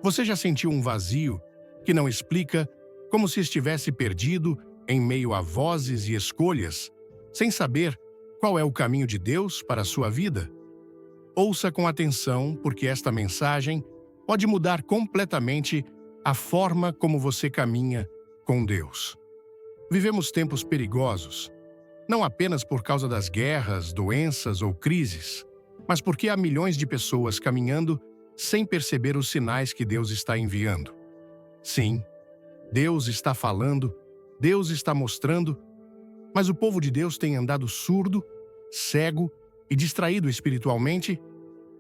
Você já sentiu um vazio que não explica, como se estivesse perdido em meio a vozes e escolhas, sem saber qual é o caminho de Deus para a sua vida? Ouça com atenção, porque esta mensagem pode mudar completamente a forma como você caminha com Deus. Vivemos tempos perigosos, não apenas por causa das guerras, doenças ou crises, mas porque há milhões de pessoas caminhando sem perceber os sinais que Deus está enviando. Sim, Deus está falando, Deus está mostrando, mas o povo de Deus tem andado surdo, cego e distraído espiritualmente,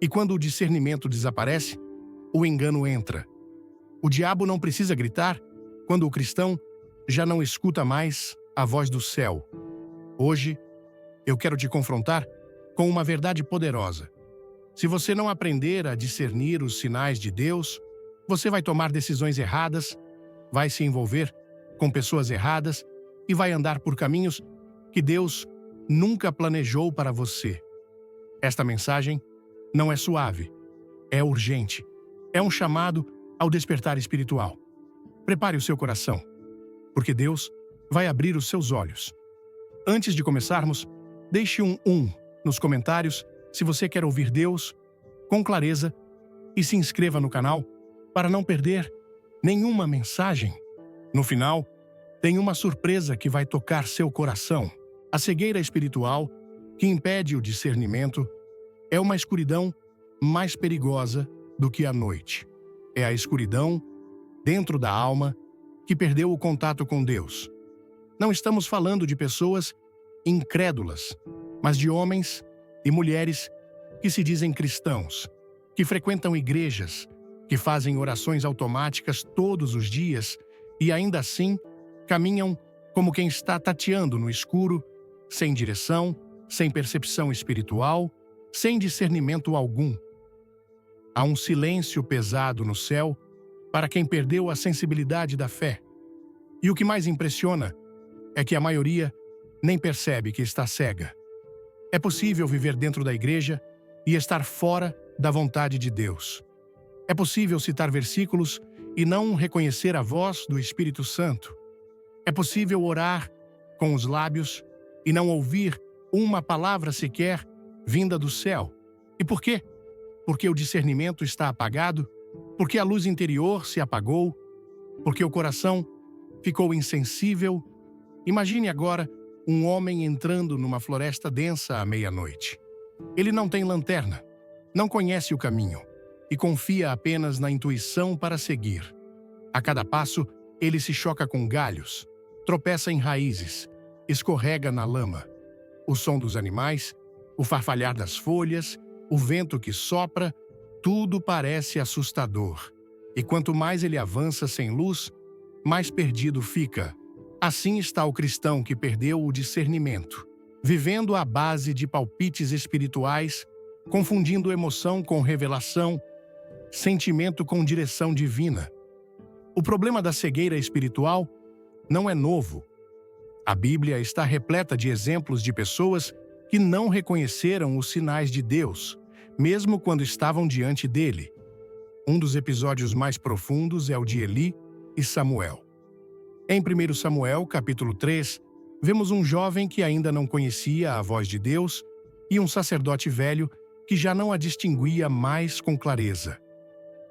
e quando o discernimento desaparece, o engano entra. O diabo não precisa gritar quando o cristão já não escuta mais a voz do céu. Hoje, eu quero te confrontar com uma verdade poderosa. Se você não aprender a discernir os sinais de Deus, você vai tomar decisões erradas, vai se envolver com pessoas erradas e vai andar por caminhos que Deus nunca planejou para você. Esta mensagem não é suave, é urgente. É um chamado ao despertar espiritual. Prepare o seu coração, porque Deus vai abrir os seus olhos. Antes de começarmos, deixe um nos comentários se você quer ouvir Deus com clareza e se inscreva no canal para não perder nenhuma mensagem. No final, tem uma surpresa que vai tocar seu coração. A cegueira espiritual, que impede o discernimento, é uma escuridão mais perigosa do que a noite. É a escuridão dentro da alma que perdeu o contato com Deus. Não estamos falando de pessoas incrédulas, mas de homens e mulheres que se dizem cristãos, que frequentam igrejas, que fazem orações automáticas todos os dias e ainda assim caminham como quem está tateando no escuro, sem direção, sem percepção espiritual, sem discernimento algum. Há um silêncio pesado no céu para quem perdeu a sensibilidade da fé. E o que mais impressiona é que a maioria nem percebe que está cega. É possível viver dentro da igreja e estar fora da vontade de Deus. É possível citar versículos e não reconhecer a voz do Espírito Santo. É possível orar com os lábios e não ouvir uma palavra sequer vinda do céu. E por quê? Porque o discernimento está apagado, porque a luz interior se apagou, porque o coração ficou insensível. Imagine agora um homem entrando numa floresta densa à meia-noite. Ele não tem lanterna, não conhece o caminho e confia apenas na intuição para seguir. A cada passo, ele se choca com galhos, tropeça em raízes, escorrega na lama. O som dos animais, o farfalhar das folhas, o vento que sopra, tudo parece assustador. E quanto mais ele avança sem luz, mais perdido fica. Assim está o cristão que perdeu o discernimento, vivendo à base de palpites espirituais, confundindo emoção com revelação, sentimento com direção divina. O problema da cegueira espiritual não é novo. A Bíblia está repleta de exemplos de pessoas que não reconheceram os sinais de Deus, mesmo quando estavam diante dele. Um dos episódios mais profundos é o de Eli e Samuel. Em 1 Samuel, capítulo 3, vemos um jovem que ainda não conhecia a voz de Deus e um sacerdote velho que já não a distinguia mais com clareza.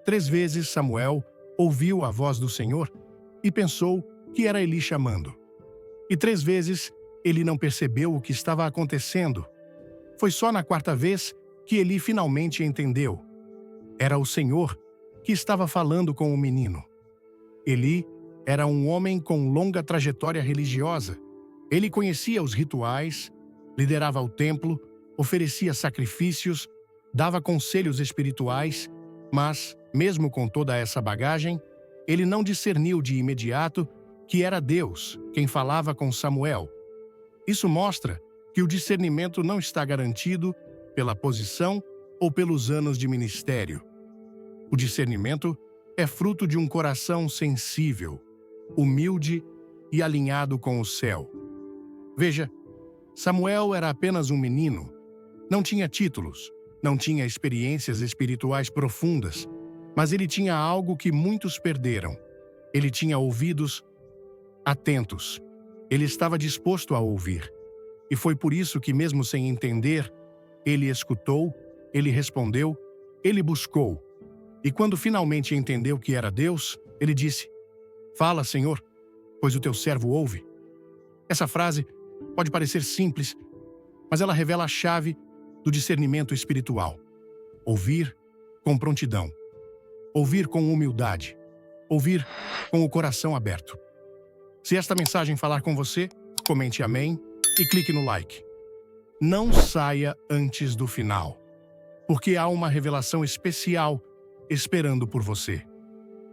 3 vezes Samuel ouviu a voz do Senhor e pensou que era Eli chamando. E 3 vezes ele não percebeu o que estava acontecendo. Foi só na 4ª vez que Eli finalmente entendeu. Era o Senhor que estava falando com o menino. Eli era um homem com longa trajetória religiosa. Ele conhecia os rituais, liderava o templo, oferecia sacrifícios, dava conselhos espirituais, mas, mesmo com toda essa bagagem, ele não discerniu de imediato que era Deus quem falava com Samuel. Isso mostra que o discernimento não está garantido pela posição ou pelos anos de ministério. O discernimento é fruto de um coração sensível, humilde e alinhado com o céu. Veja, Samuel era apenas um menino, não tinha títulos, não tinha experiências espirituais profundas, Mas ele tinha algo que muitos perderam. Ele tinha ouvidos atentos. Ele estava disposto a ouvir. E foi por isso que, mesmo sem entender, ele escutou, ele respondeu, ele buscou. E quando finalmente entendeu que era Deus, ele disse: "Fala, Senhor, pois o teu servo ouve." Essa frase pode parecer simples, mas ela revela a chave do discernimento espiritual. Ouvir com prontidão. Ouvir com humildade. Ouvir com o coração aberto. Se esta mensagem falar com você, comente amém e clique no like. Não saia antes do final, porque há uma revelação especial esperando por você.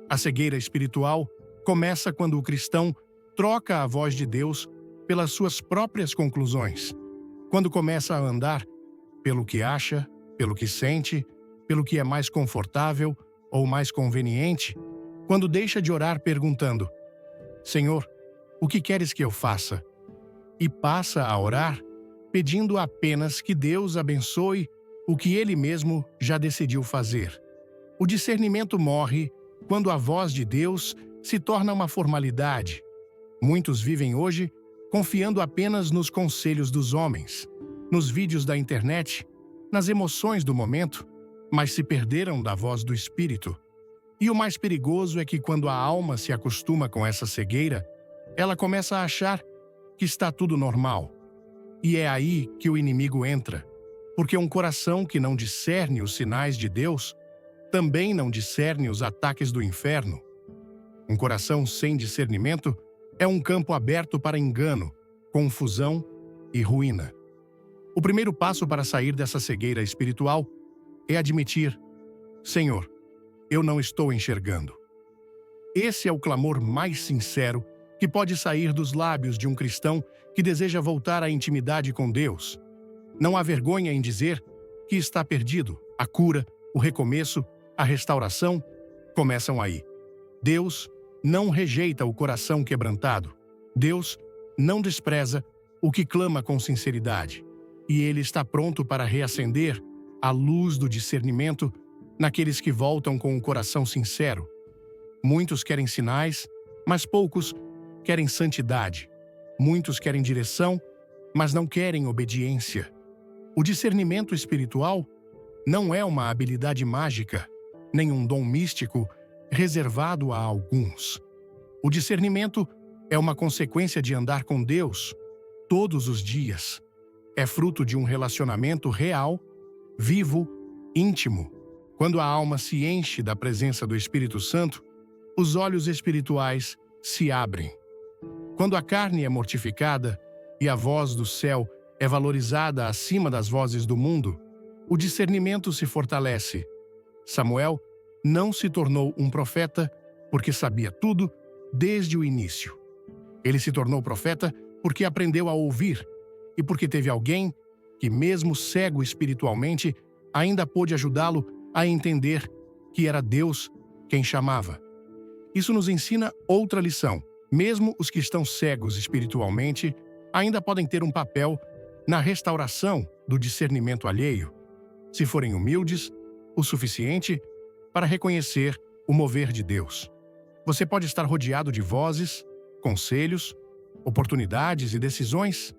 A cegueira espiritual começa quando o cristão troca a voz de Deus pelas suas próprias conclusões. Quando começa a andar pelo que acha, pelo que sente, pelo que é mais confortável ou mais conveniente. Quando deixa de orar perguntando: "Senhor, o que queres que eu faça?" E passa a orar pedindo apenas que Deus abençoe o que ele mesmo já decidiu fazer. O discernimento morre quando a voz de Deus se torna uma formalidade. Muitos vivem hoje confiando apenas nos conselhos dos homens, nos vídeos da internet, nas emoções do momento, mas se perderam da voz do Espírito. E o mais perigoso é que quando a alma se acostuma com essa cegueira, ela começa a achar que está tudo normal. E é aí que o inimigo entra, porque um coração que não discerne os sinais de Deus também não discerne os ataques do inferno. Um coração sem discernimento é um campo aberto para engano, confusão e ruína. O primeiro passo para sair dessa cegueira espiritual é admitir: "Senhor, eu não estou enxergando." Esse é o clamor mais sincero que pode sair dos lábios de um cristão que deseja voltar à intimidade com Deus. Não há vergonha em dizer que está perdido. A cura, o recomeço, a restauração começam aí. Deus não rejeita o coração quebrantado. Deus não despreza o que clama com sinceridade. E Ele está pronto para reacender a luz do discernimento naqueles que voltam com o coração sincero. Muitos querem sinais, mas poucos querem santidade. Muitos querem direção, mas não querem obediência. O discernimento espiritual não é uma habilidade mágica, nem um dom místico reservado a alguns. O discernimento é uma consequência de andar com Deus todos os dias. É fruto de um relacionamento real, vivo, íntimo. Quando a alma se enche da presença do Espírito Santo, os olhos espirituais se abrem. Quando a carne é mortificada e a voz do céu é valorizada acima das vozes do mundo, o discernimento se fortalece. Samuel não se tornou um profeta porque sabia tudo desde o início. Ele se tornou profeta porque aprendeu a ouvir e porque teve alguém que, mesmo cego espiritualmente, ainda pôde ajudá-lo a entender que era Deus quem chamava. Isso nos ensina outra lição. Mesmo os que estão cegos espiritualmente ainda podem ter um papel na restauração do discernimento alheio, se forem humildes o suficiente para reconhecer o mover de Deus. Você pode estar rodeado de vozes, conselhos, oportunidades e decisões,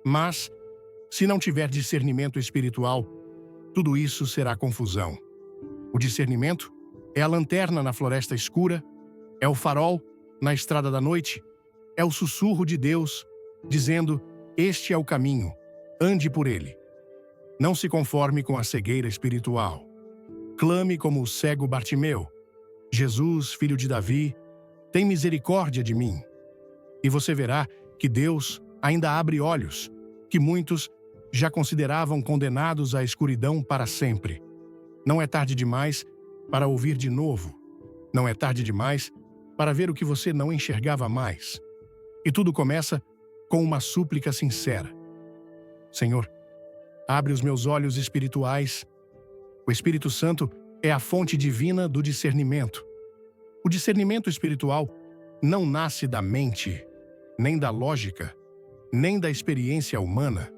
mas, se não tiver discernimento espiritual, tudo isso será confusão. O discernimento é a lanterna na floresta escura, é o farol na estrada da noite, é o sussurro de Deus dizendo: "Este é o caminho, ande por ele." Não se conforme com a cegueira espiritual. Clame como o cego Bartimeu: "Jesus, filho de Davi, tem misericórdia de mim." E você verá que Deus ainda abre olhos, que muitos já consideravam condenados à escuridão para sempre. Não é tarde demais para ouvir de novo. Não é tarde demais para ver o que você não enxergava mais. E tudo começa com uma súplica sincera: "Senhor, abre os meus olhos espirituais." O Espírito Santo é a fonte divina do discernimento. O discernimento espiritual não nasce da mente, nem da lógica, nem da experiência humana.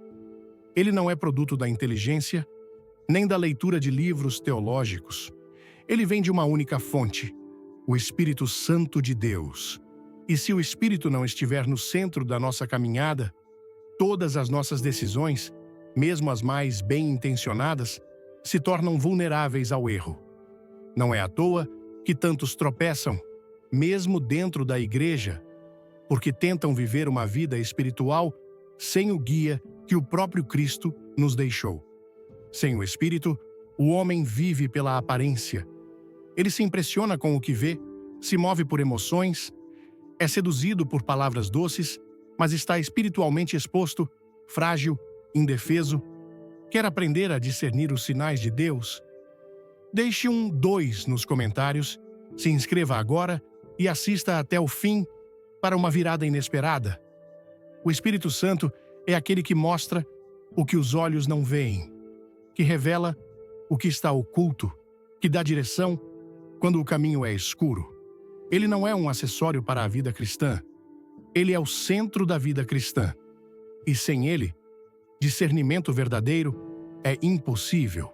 Ele não é produto da inteligência, nem da leitura de livros teológicos. Ele vem de uma única fonte, o Espírito Santo de Deus. E se o Espírito não estiver no centro da nossa caminhada, todas as nossas decisões, mesmo as mais bem-intencionadas, se tornam vulneráveis ao erro. Não é à toa que tantos tropeçam, mesmo dentro da igreja, porque tentam viver uma vida espiritual sem o guia que o próprio Cristo nos deixou. Sem o Espírito, o homem vive pela aparência. Ele se impressiona com o que vê, se move por emoções, é seduzido por palavras doces, mas está espiritualmente exposto, frágil, indefeso. Quer aprender a discernir os sinais de Deus? Deixe um 2 nos comentários, se inscreva agora e assista até o fim para uma virada inesperada. O Espírito Santo é aquele que mostra o que os olhos não veem, que revela o que está oculto, que dá direção quando o caminho é escuro. Ele não é um acessório para a vida cristã. Ele é o centro da vida cristã. E sem ele, discernimento verdadeiro é impossível.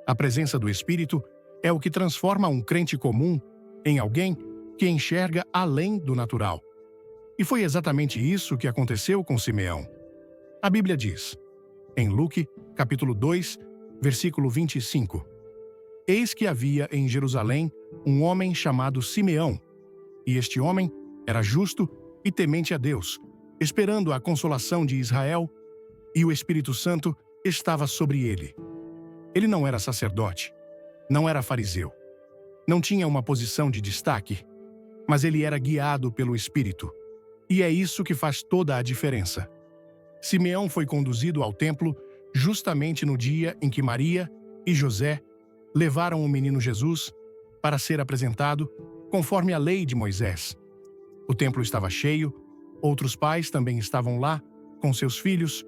A presença do Espírito é o que transforma um crente comum em alguém que enxerga além do natural. E foi exatamente isso que aconteceu com Simeão. A Bíblia diz, em Lucas, capítulo 2, versículo 25, Eis que havia em Jerusalém um homem chamado Simeão, e este homem era justo e temente a Deus, esperando a consolação de Israel, e o Espírito Santo estava sobre ele. Ele não era sacerdote, não era fariseu, não tinha uma posição de destaque, mas ele era guiado pelo Espírito. E é isso que faz toda a diferença. Simeão foi conduzido ao templo justamente no dia em que Maria e José levaram o menino Jesus para ser apresentado conforme a lei de Moisés. O templo estava cheio, outros pais também estavam lá com seus filhos,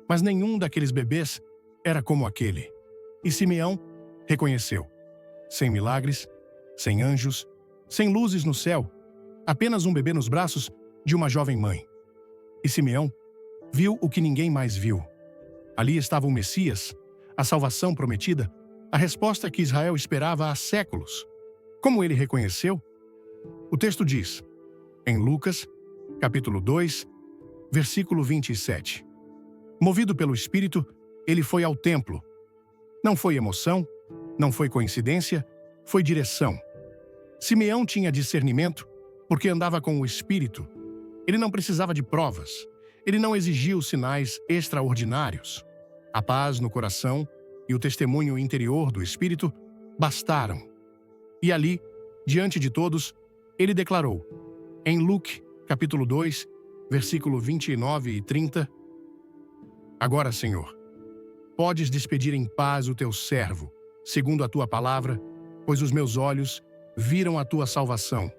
mas nenhum daqueles bebês era como aquele. E Simeão reconheceu. Sem milagres, sem anjos, sem luzes no céu, apenas um bebê nos braços de uma jovem mãe. E Simeão viu o que ninguém mais viu. Ali estava o Messias, a salvação prometida, a resposta que Israel esperava há séculos. Como ele reconheceu? O texto diz, em Lucas, capítulo 2, versículo 27. Movido pelo Espírito, ele foi ao templo. Não foi emoção, não foi coincidência, foi direção. Simeão tinha discernimento porque andava com o Espírito. Ele não precisava de provas. Ele não exigia os sinais extraordinários. A paz no coração e o testemunho interior do Espírito bastaram. E ali, diante de todos, ele declarou, em Lucas, capítulo 2, versículo 29 e 30, Agora, Senhor, podes despedir em paz o teu servo, segundo a tua palavra, pois os meus olhos viram a tua salvação.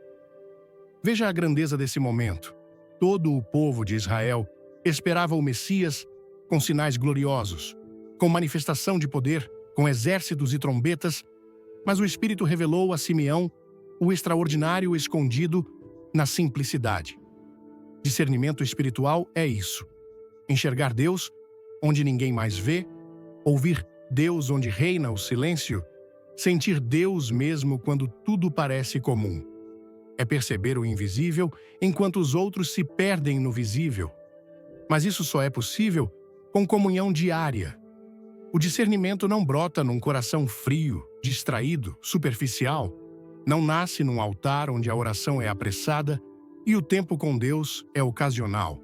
Veja a grandeza desse momento. Todo o povo de Israel esperava o Messias com sinais gloriosos, com manifestação de poder, com exércitos e trombetas, mas o Espírito revelou a Simeão o extraordinário escondido na simplicidade. Discernimento espiritual é isso: enxergar Deus onde ninguém mais vê, ouvir Deus onde reina o silêncio, sentir Deus mesmo quando tudo parece comum. É perceber o invisível enquanto os outros se perdem no visível. Mas isso só é possível com comunhão diária. O discernimento não brota num coração frio, distraído, superficial. Não nasce num altar onde a oração é apressada e o tempo com Deus é ocasional.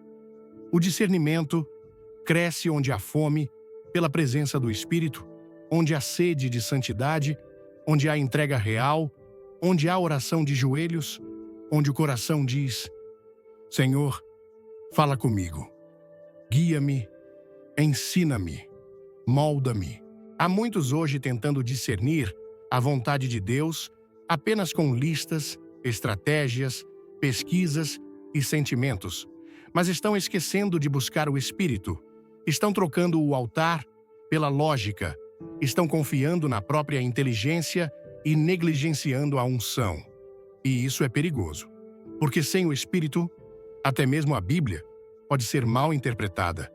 O discernimento cresce onde há fome pela presença do Espírito, onde há sede de santidade, onde há entrega real, onde há oração de joelhos, onde o coração diz, Senhor, fala comigo, guia-me, ensina-me, molda-me. Há muitos hoje tentando discernir a vontade de Deus apenas com listas, estratégias, pesquisas e sentimentos, mas estão esquecendo de buscar o Espírito, estão trocando o altar pela lógica, estão confiando na própria inteligência e negligenciando a unção. E isso é perigoso, porque sem o Espírito, até mesmo a Bíblia pode ser mal interpretada.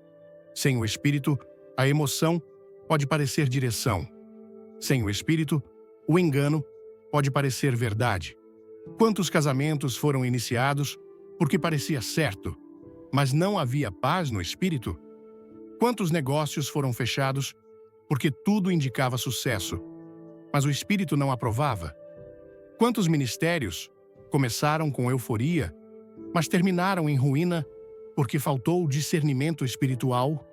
Sem o Espírito, a emoção pode parecer direção. Sem o Espírito, o engano pode parecer verdade. Quantos casamentos foram iniciados porque parecia certo, mas não havia paz no espírito? Quantos negócios foram fechados porque tudo indicava sucesso, mas o espírito não aprovava? Quantos ministérios começaram com euforia, mas terminaram em ruína porque faltou discernimento espiritual?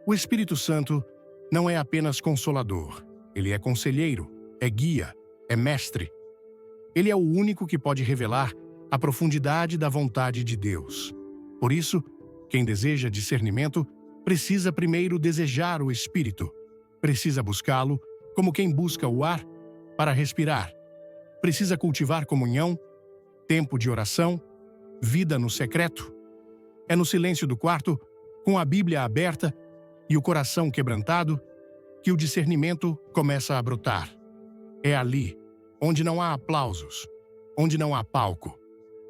O Espírito Santo não é apenas consolador, ele é conselheiro, é guia, é mestre. Ele é o único que pode revelar a profundidade da vontade de Deus. Por isso, quem deseja discernimento precisa primeiro desejar o Espírito. Precisa buscá-lo como quem busca o ar para respirar. Precisa cultivar comunhão, tempo de oração, vida no secreto. É no silêncio do quarto, com a Bíblia aberta e o coração quebrantado, que o discernimento começa a brotar. É ali, onde não há aplausos, onde não há palco,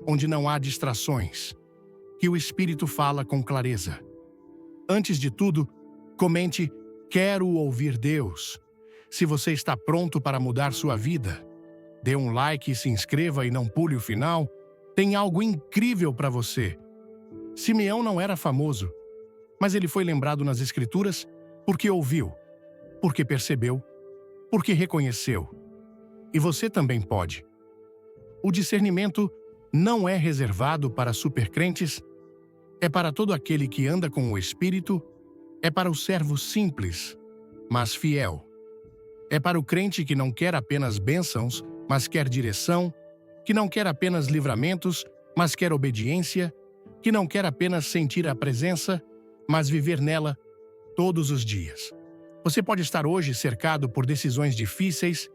onde não há distrações, que o Espírito fala com clareza. Antes de tudo, comente: quero ouvir Deus. Se você está pronto para mudar sua vida, dê um like e se inscreva e não pule o final. Tem algo incrível para você. Simeão não era famoso, mas ele foi lembrado nas Escrituras porque ouviu, porque percebeu, porque reconheceu. E você também pode. O discernimento não é reservado para supercrentes, é para todo aquele que anda com o Espírito, é para o servo simples, mas fiel. É para o crente que não quer apenas bênçãos, mas quer direção, que não quer apenas livramentos, mas quer obediência, que não quer apenas sentir a presença, mas viver nela todos os dias. Você pode estar hoje cercado por decisões difíceis,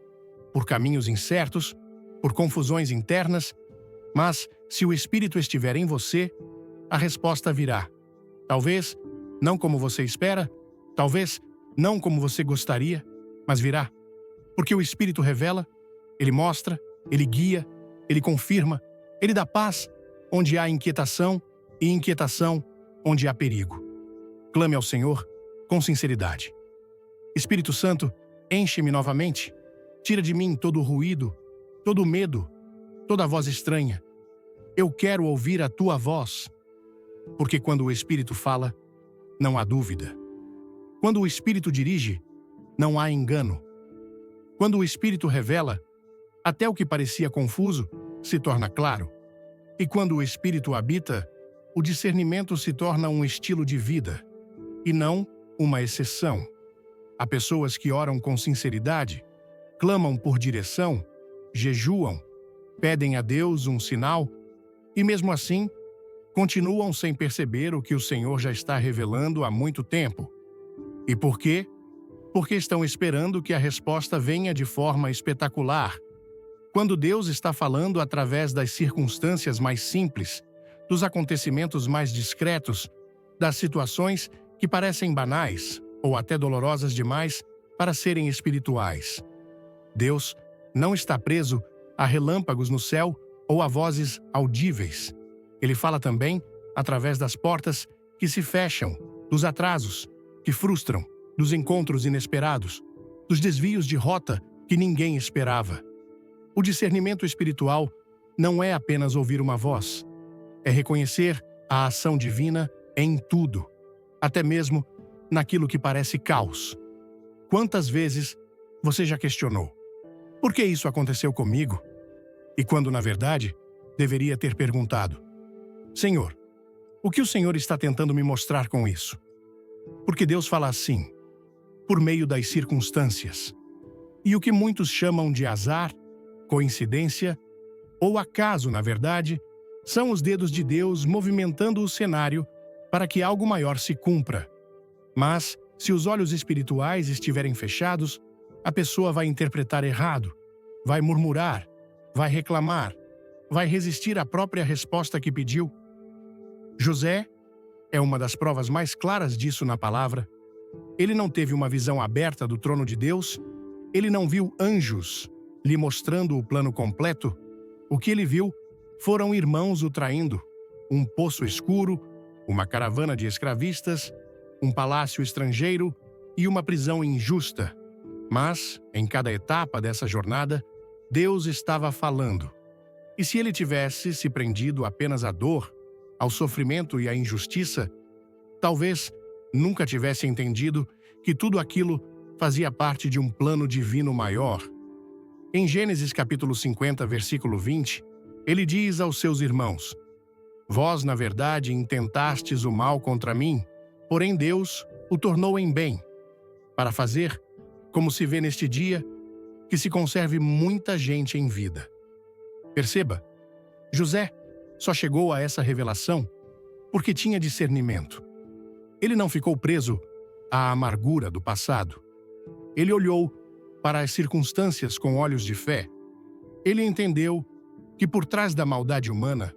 por caminhos incertos, por confusões internas, mas se o Espírito estiver em você, a resposta virá. Talvez não como você espera, talvez não como você gostaria, mas virá. Porque o Espírito revela, ele mostra, ele guia, ele confirma, ele dá paz onde há inquietação e inquietação onde há perigo. Clame ao Senhor com sinceridade. Espírito Santo, enche-me novamente. Tira de mim todo o ruído, todo o medo, toda a voz estranha. Eu quero ouvir a tua voz. Porque quando o Espírito fala, não há dúvida. Quando o Espírito dirige, não há engano. Quando o Espírito revela, até o que parecia confuso se torna claro. E quando o Espírito habita, o discernimento se torna um estilo de vida, e não uma exceção. Há pessoas que oram com sinceridade, clamam por direção, jejuam, pedem a Deus um sinal, e mesmo assim, continuam sem perceber o que o Senhor já está revelando há muito tempo. E por quê? Porque estão esperando que a resposta venha de forma espetacular. Quando Deus está falando através das circunstâncias mais simples, dos acontecimentos mais discretos, das situações que parecem banais ou até dolorosas demais para serem espirituais. Deus não está preso a relâmpagos no céu ou a vozes audíveis. Ele fala também através das portas que se fecham, dos atrasos que frustram, dos encontros inesperados, dos desvios de rota que ninguém esperava. O discernimento espiritual não é apenas ouvir uma voz, é reconhecer a ação divina em tudo, até mesmo naquilo que parece caos. Quantas vezes você já questionou: por que isso aconteceu comigo? E quando, na verdade, deveria ter perguntado: Senhor, o que o Senhor está tentando me mostrar com isso? Porque Deus fala assim, por meio das circunstâncias. E o que muitos chamam de azar, coincidência ou acaso, na verdade, são os dedos de Deus movimentando o cenário para que algo maior se cumpra. Mas, se os olhos espirituais estiverem fechados, a pessoa vai interpretar errado, vai murmurar, vai reclamar, vai resistir à própria resposta que pediu. José é uma das provas mais claras disso na palavra. Ele não teve uma visão aberta do trono de Deus, ele não viu anjos lhe mostrando o plano completo. O que ele viu foram irmãos o traindo, um poço escuro, uma caravana de escravistas, um palácio estrangeiro e uma prisão injusta. Mas, em cada etapa dessa jornada, Deus estava falando. E se ele tivesse se prendido apenas à dor, ao sofrimento e à injustiça, talvez nunca tivesse entendido que tudo aquilo fazia parte de um plano divino maior. Em Gênesis capítulo 50, versículo 20, ele diz aos seus irmãos: Vós, na verdade, intentastes o mal contra mim, porém Deus o tornou em bem, para fazer, como se vê neste dia, que se conserve muita gente em vida. Perceba, José só chegou a essa revelação porque tinha discernimento. Ele não ficou preso à amargura do passado. Ele olhou para as circunstâncias com olhos de fé. Ele entendeu que por trás da maldade humana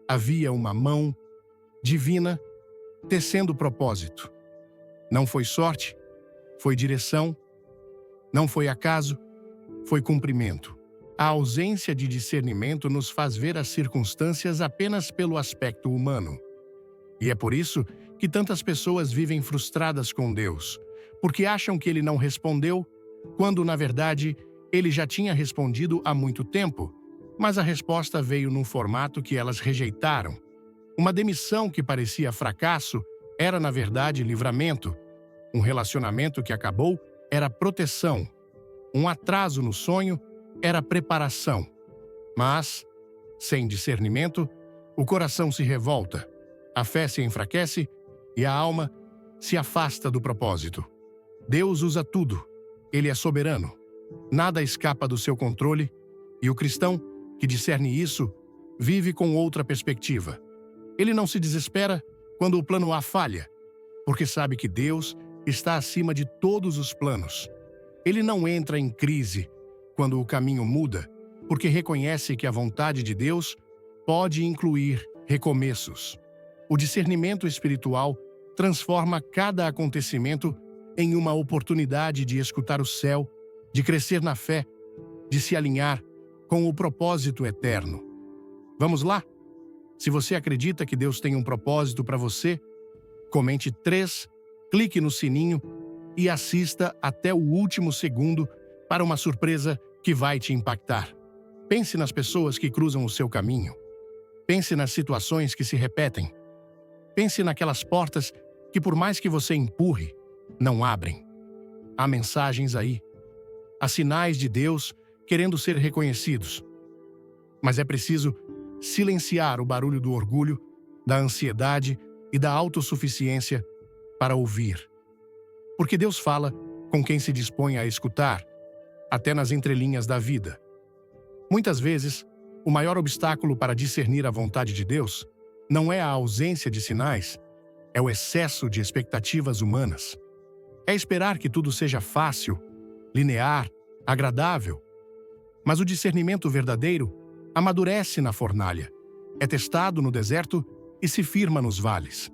havia uma mão divina tecendo propósito. Não foi sorte, foi direção. Não foi acaso, foi cumprimento. A ausência de discernimento nos faz ver as circunstâncias apenas pelo aspecto humano. E é por isso que tantas pessoas vivem frustradas com Deus, porque acham que Ele não respondeu, quando, na verdade, Ele já tinha respondido há muito tempo, mas a resposta veio num formato que elas rejeitaram. Uma demissão que parecia fracasso era, na verdade, livramento. Um relacionamento que acabou era proteção. Um atraso no sonho era preparação. Mas, sem discernimento, o coração se revolta, a fé se enfraquece e a alma se afasta do propósito. Deus usa tudo. Ele é soberano. Nada escapa do seu controle, e o cristão que discerne isso vive com outra perspectiva. Ele não se desespera quando o plano A falha, porque sabe que Deus está acima de todos os planos. Ele não entra em crise quando o caminho muda, porque reconhece que a vontade de Deus pode incluir recomeços. O discernimento espiritual transforma cada acontecimento em uma oportunidade de escutar o céu, de crescer na fé, de se alinhar com o propósito eterno. Vamos lá? Se você acredita que Deus tem um propósito para você, comente 3, clique no sininho e assista até o último segundo para uma surpresa que vai te impactar. Pense nas pessoas que cruzam o seu caminho. Pense nas situações que se repetem. Pense naquelas portas que, por mais que você empurre, não abrem. Há mensagens aí. Há sinais de Deus querendo ser reconhecidos. Mas é preciso silenciar o barulho do orgulho, da ansiedade e da autossuficiência para ouvir. Porque Deus fala com quem se dispõe a escutar, até nas entrelinhas da vida. Muitas vezes, o maior obstáculo para discernir a vontade de Deus não é a ausência de sinais, é o excesso de expectativas humanas. É esperar que tudo seja fácil, linear, agradável. Mas o discernimento verdadeiro amadurece na fornalha, é testado no deserto e se firma nos vales.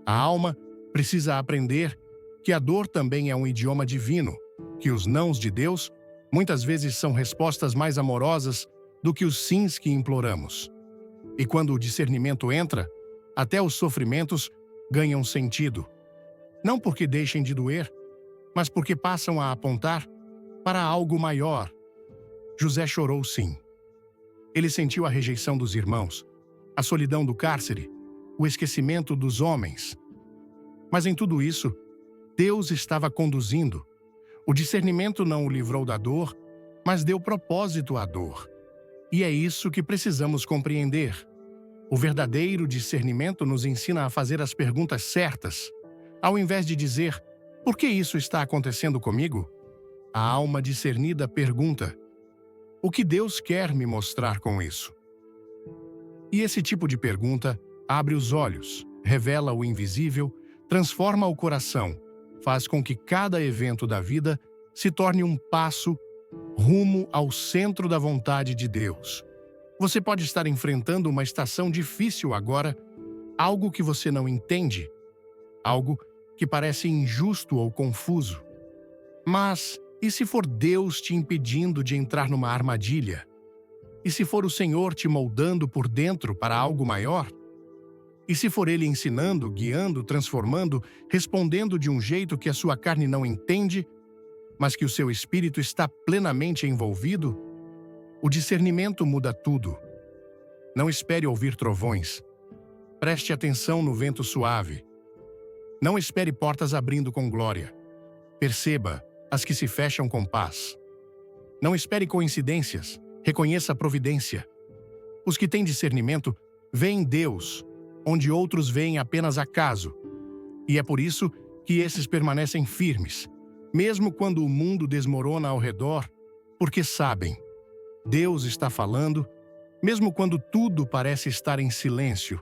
A alma precisa aprender que a dor também é um idioma divino, que os nãos de Deus muitas vezes são respostas mais amorosas do que os sims que imploramos. E quando o discernimento entra, até os sofrimentos ganham sentido. Não porque deixem de doer, mas porque passam a apontar para algo maior. José chorou sim. Ele sentiu a rejeição dos irmãos, a solidão do cárcere, o esquecimento dos homens. Mas em tudo isso, Deus estava conduzindo. O discernimento não o livrou da dor, mas deu propósito à dor. E é isso que precisamos compreender. O verdadeiro discernimento nos ensina a fazer as perguntas certas. Ao invés de dizer, por que isso está acontecendo comigo? A alma discernida pergunta, o que Deus quer me mostrar com isso? E esse tipo de pergunta abre os olhos, revela o invisível, transforma o coração, faz com que cada evento da vida se torne um passo rumo ao centro da vontade de Deus. Você pode estar enfrentando uma estação difícil agora, algo que você não entende, algo que parece injusto ou confuso. Mas e se for Deus te impedindo de entrar numa armadilha? E se for o Senhor te moldando por dentro para algo maior? E se for Ele ensinando, guiando, transformando, respondendo de um jeito que a sua carne não entende, mas que o seu espírito está plenamente envolvido? O discernimento muda tudo. Não espere ouvir trovões. Preste atenção no vento suave. Não espere portas abrindo com glória. Perceba as que se fecham com paz. Não espere coincidências. Reconheça a providência. Os que têm discernimento veem Deus, onde outros veem apenas acaso. E é por isso que esses permanecem firmes, mesmo quando o mundo desmorona ao redor, porque sabem, Deus está falando, mesmo quando tudo parece estar em silêncio.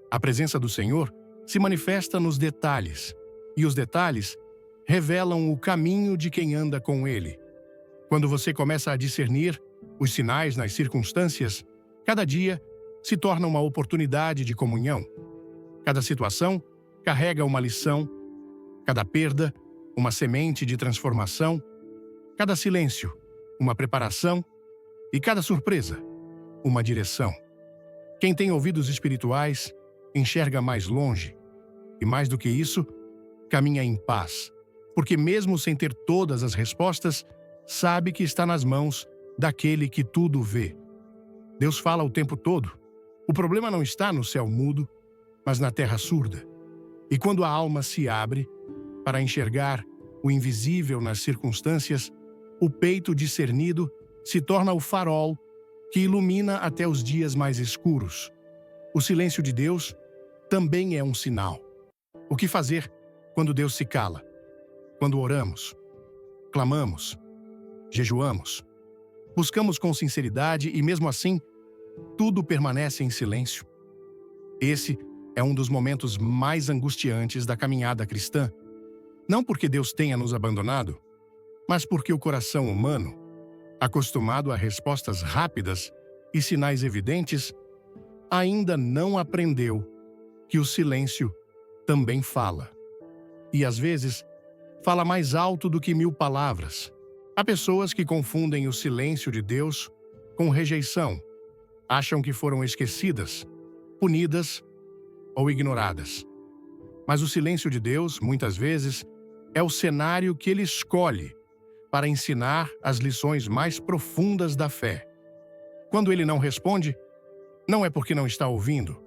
A presença do Senhor se manifesta nos detalhes, e os detalhes revelam o caminho de quem anda com Ele. Quando você começa a discernir os sinais nas circunstâncias, cada dia se torna uma oportunidade de comunhão. Cada situação carrega uma lição, cada perda, uma semente de transformação, cada silêncio, uma preparação e cada surpresa, uma direção. Quem tem ouvidos espirituais enxerga mais longe e, mais do que isso, caminha em paz, porque mesmo sem ter todas as respostas, sabe que está nas mãos daquele que tudo vê. Deus fala o tempo todo. O problema não está no céu mudo, mas na terra surda. E quando a alma se abre para enxergar o invisível nas circunstâncias, o peito discernido se torna o farol que ilumina até os dias mais escuros. O silêncio de Deus também é um sinal. O que fazer quando Deus se cala? Quando oramos, clamamos, jejuamos, buscamos com sinceridade e, mesmo assim, tudo permanece em silêncio. Esse é um dos momentos mais angustiantes da caminhada cristã. Não porque Deus tenha nos abandonado, mas porque o coração humano, acostumado a respostas rápidas e sinais evidentes, ainda não aprendeu que o silêncio também fala. E, às vezes, fala mais alto do que 1000 palavras. Há pessoas que confundem o silêncio de Deus com rejeição. Acham que foram esquecidas, punidas ou ignoradas. Mas o silêncio de Deus, muitas vezes, é o cenário que Ele escolhe para ensinar as lições mais profundas da fé. Quando Ele não responde, não é porque não está ouvindo,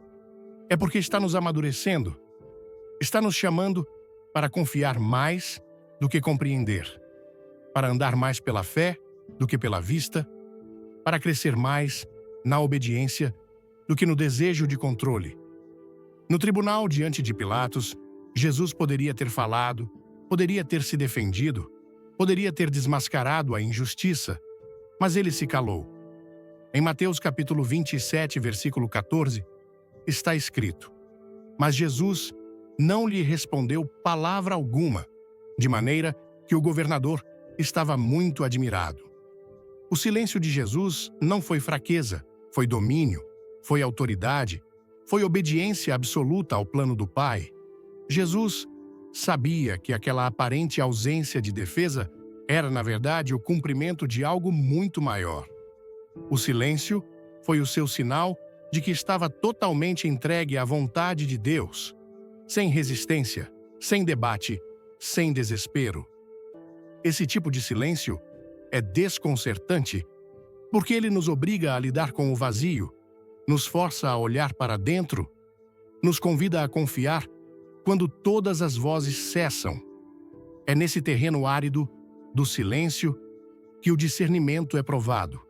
é porque está nos amadurecendo, está nos chamando para confiar mais do que compreender, para andar mais pela fé do que pela vista, para crescer mais na obediência do que no desejo de controle. No tribunal diante de Pilatos, Jesus poderia ter falado, poderia ter se defendido, poderia ter desmascarado a injustiça, mas ele se calou. Em Mateus capítulo 27, versículo 14, está escrito: Mas Jesus não lhe respondeu palavra alguma, de maneira que o governador estava muito admirado. O silêncio de Jesus não foi fraqueza, foi domínio, foi autoridade, foi obediência absoluta ao plano do Pai. Jesus sabia que aquela aparente ausência de defesa era, na verdade, o cumprimento de algo muito maior. O silêncio foi o seu sinal de que estava totalmente entregue à vontade de Deus, sem resistência, sem debate, sem desespero. Esse tipo de silêncio é desconcertante porque ele nos obriga a lidar com o vazio, nos força a olhar para dentro, nos convida a confiar quando todas as vozes cessam. É nesse terreno árido do silêncio que o discernimento é provado.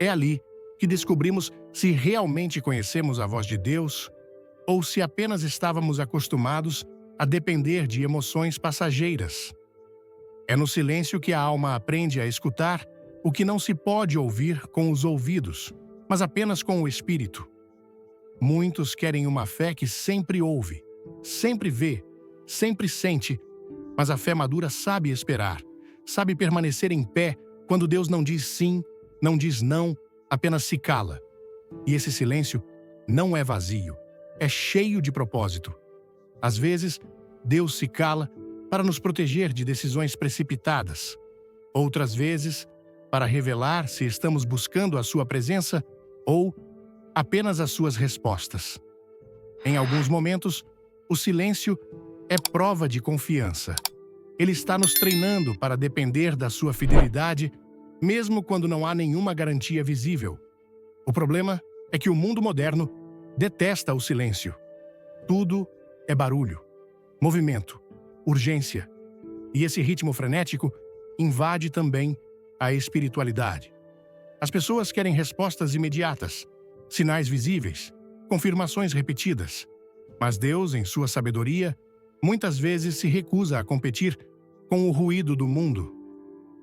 É ali que descobrimos se realmente conhecemos a voz de Deus ou se apenas estávamos acostumados a depender de emoções passageiras. É no silêncio que a alma aprende a escutar o que não se pode ouvir com os ouvidos, mas apenas com o espírito. Muitos querem uma fé que sempre ouve, sempre vê, sempre sente, mas a fé madura sabe esperar, sabe permanecer em pé quando Deus não diz sim, não diz não, apenas se cala. E esse silêncio não é vazio, é cheio de propósito. Às vezes, Deus se cala para nos proteger de decisões precipitadas. Outras vezes, para revelar se estamos buscando a sua presença ou apenas as suas respostas. Em alguns momentos, o silêncio é prova de confiança. Ele está nos treinando para depender da sua fidelidade, mesmo quando não há nenhuma garantia visível. O problema é que o mundo moderno detesta o silêncio. Tudo é barulho, movimento, urgência. E esse ritmo frenético invade também a espiritualidade. As pessoas querem respostas imediatas, sinais visíveis, confirmações repetidas. Mas Deus, em sua sabedoria, muitas vezes se recusa a competir com o ruído do mundo.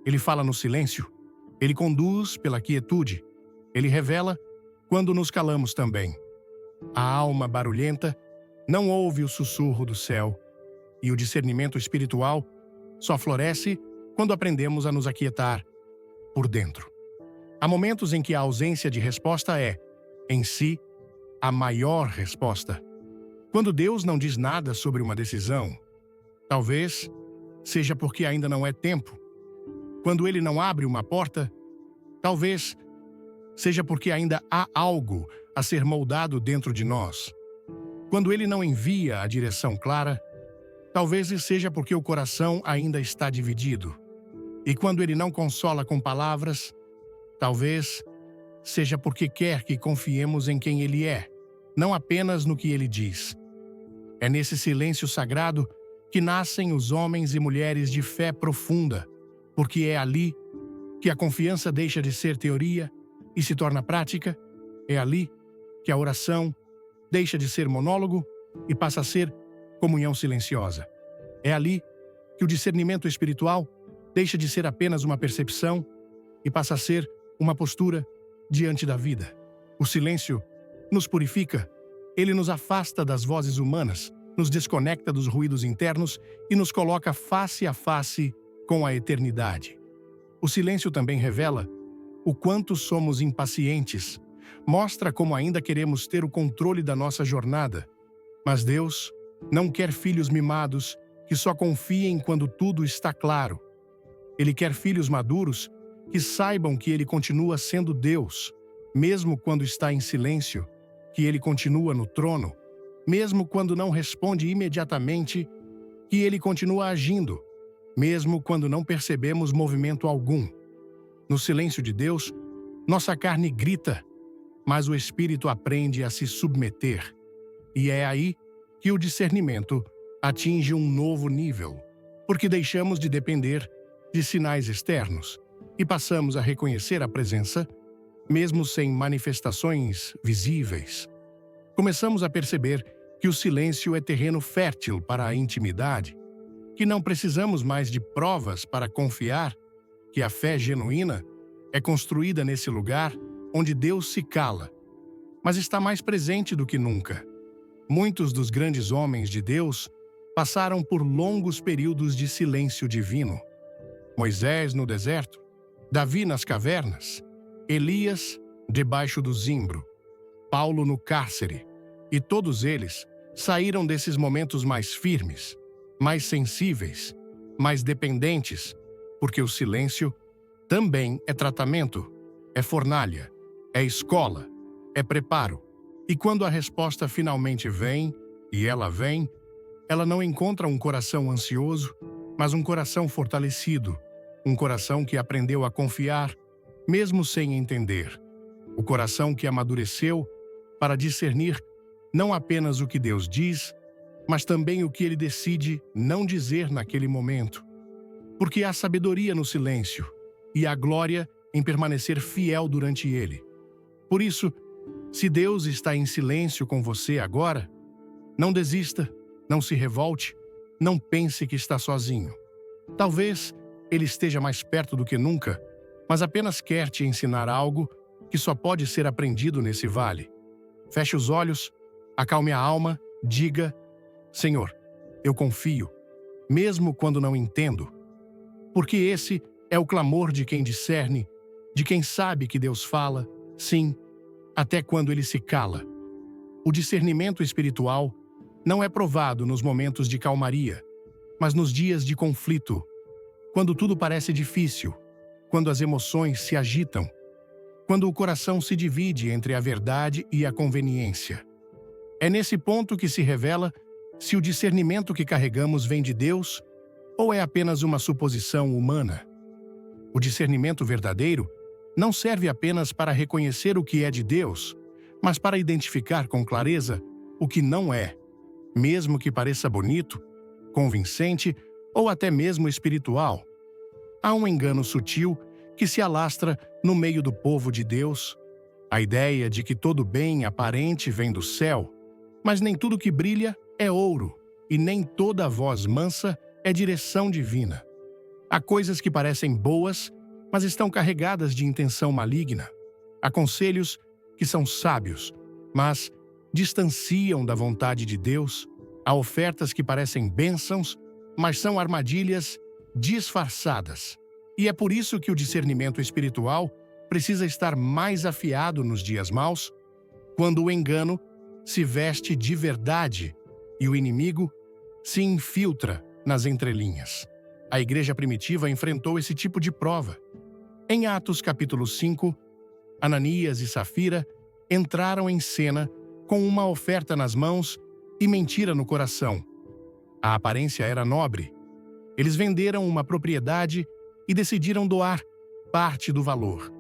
Ele fala no silêncio, ele conduz pela quietude, ele revela quando nos calamos também. A alma barulhenta não ouve o sussurro do céu, e o discernimento espiritual só floresce quando aprendemos a nos aquietar por dentro. Há momentos em que a ausência de resposta é, em si, a maior resposta. Quando Deus não diz nada sobre uma decisão, talvez seja porque ainda não é tempo. Quando Ele não abre uma porta, talvez seja porque ainda há algo a ser moldado dentro de nós. Quando Ele não envia a direção clara, talvez seja porque o coração ainda está dividido. E quando Ele não consola com palavras, talvez seja porque quer que confiemos em quem Ele é, não apenas no que Ele diz. É nesse silêncio sagrado que nascem os homens e mulheres de fé profunda, porque é ali que a confiança deixa de ser teoria e se torna prática, é ali que a oração deixa de ser monólogo e passa a ser comunhão silenciosa. É ali que o discernimento espiritual deixa de ser apenas uma percepção e passa a ser uma postura diante da vida. O silêncio nos purifica, ele nos afasta das vozes humanas, nos desconecta dos ruídos internos e nos coloca face a face com a eternidade. O silêncio também revela o quanto somos impacientes, mostra como ainda queremos ter o controle da nossa jornada. Mas Deus não quer filhos mimados que só confiem quando tudo está claro. Ele quer filhos maduros que saibam que Ele continua sendo Deus, mesmo quando está em silêncio, que Ele continua no trono, mesmo quando não responde imediatamente, que Ele continua agindo, mesmo quando não percebemos movimento algum. No silêncio de Deus, nossa carne grita, mas o Espírito aprende a se submeter. E é aí que o discernimento atinge um novo nível, porque deixamos de depender de sinais externos e passamos a reconhecer a presença, mesmo sem manifestações visíveis. Começamos a perceber que o silêncio é terreno fértil para a intimidade, que não precisamos mais de provas para confiar, que a fé genuína é construída nesse lugar onde Deus se cala, mas está mais presente do que nunca. Muitos dos grandes homens de Deus passaram por longos períodos de silêncio divino. Moisés no deserto, Davi nas cavernas, Elias debaixo do zimbro, Paulo no cárcere, e todos eles saíram desses momentos mais firmes, mais sensíveis, mais dependentes, porque o silêncio também é tratamento, é fornalha, é escola, é preparo. E quando a resposta finalmente vem, e ela não encontra um coração ansioso, mas um coração fortalecido, um coração que aprendeu a confiar, mesmo sem entender. O coração que amadureceu para discernir não apenas o que Deus diz, mas também o que Ele decide não dizer naquele momento. Porque há sabedoria no silêncio e há glória em permanecer fiel durante ele. Por isso, se Deus está em silêncio com você agora, não desista, não se revolte, não pense que está sozinho. Talvez Ele esteja mais perto do que nunca, mas apenas quer te ensinar algo que só pode ser aprendido nesse vale. Feche os olhos, acalme a alma, diga: Senhor, eu confio, mesmo quando não entendo. Porque esse é o clamor de quem discerne, de quem sabe que Deus fala, sim, até quando Ele se cala. O discernimento espiritual não é provado nos momentos de calmaria, mas nos dias de conflito, quando tudo parece difícil, quando as emoções se agitam, quando o coração se divide entre a verdade e a conveniência. É nesse ponto que se revela se o discernimento que carregamos vem de Deus ou é apenas uma suposição humana. O discernimento verdadeiro não serve apenas para reconhecer o que é de Deus, mas para identificar com clareza o que não é, mesmo que pareça bonito, convincente ou até mesmo espiritual. Há um engano sutil que se alastra no meio do povo de Deus, a ideia de que todo bem aparente vem do céu, mas nem tudo que brilha é ouro, e nem toda voz mansa é direção divina. Há coisas que parecem boas, mas estão carregadas de intenção maligna. Há conselhos que são sábios, mas distanciam da vontade de Deus. Há ofertas que parecem bênçãos, mas são armadilhas disfarçadas. E é por isso que o discernimento espiritual precisa estar mais afiado nos dias maus, quando o engano se veste de verdade e o inimigo se infiltra nas entrelinhas. A igreja primitiva enfrentou esse tipo de prova. Em Atos capítulo 5, Ananias e Safira entraram em cena com uma oferta nas mãos e mentira no coração. A aparência era nobre. Eles venderam uma propriedade e decidiram doar parte do valor,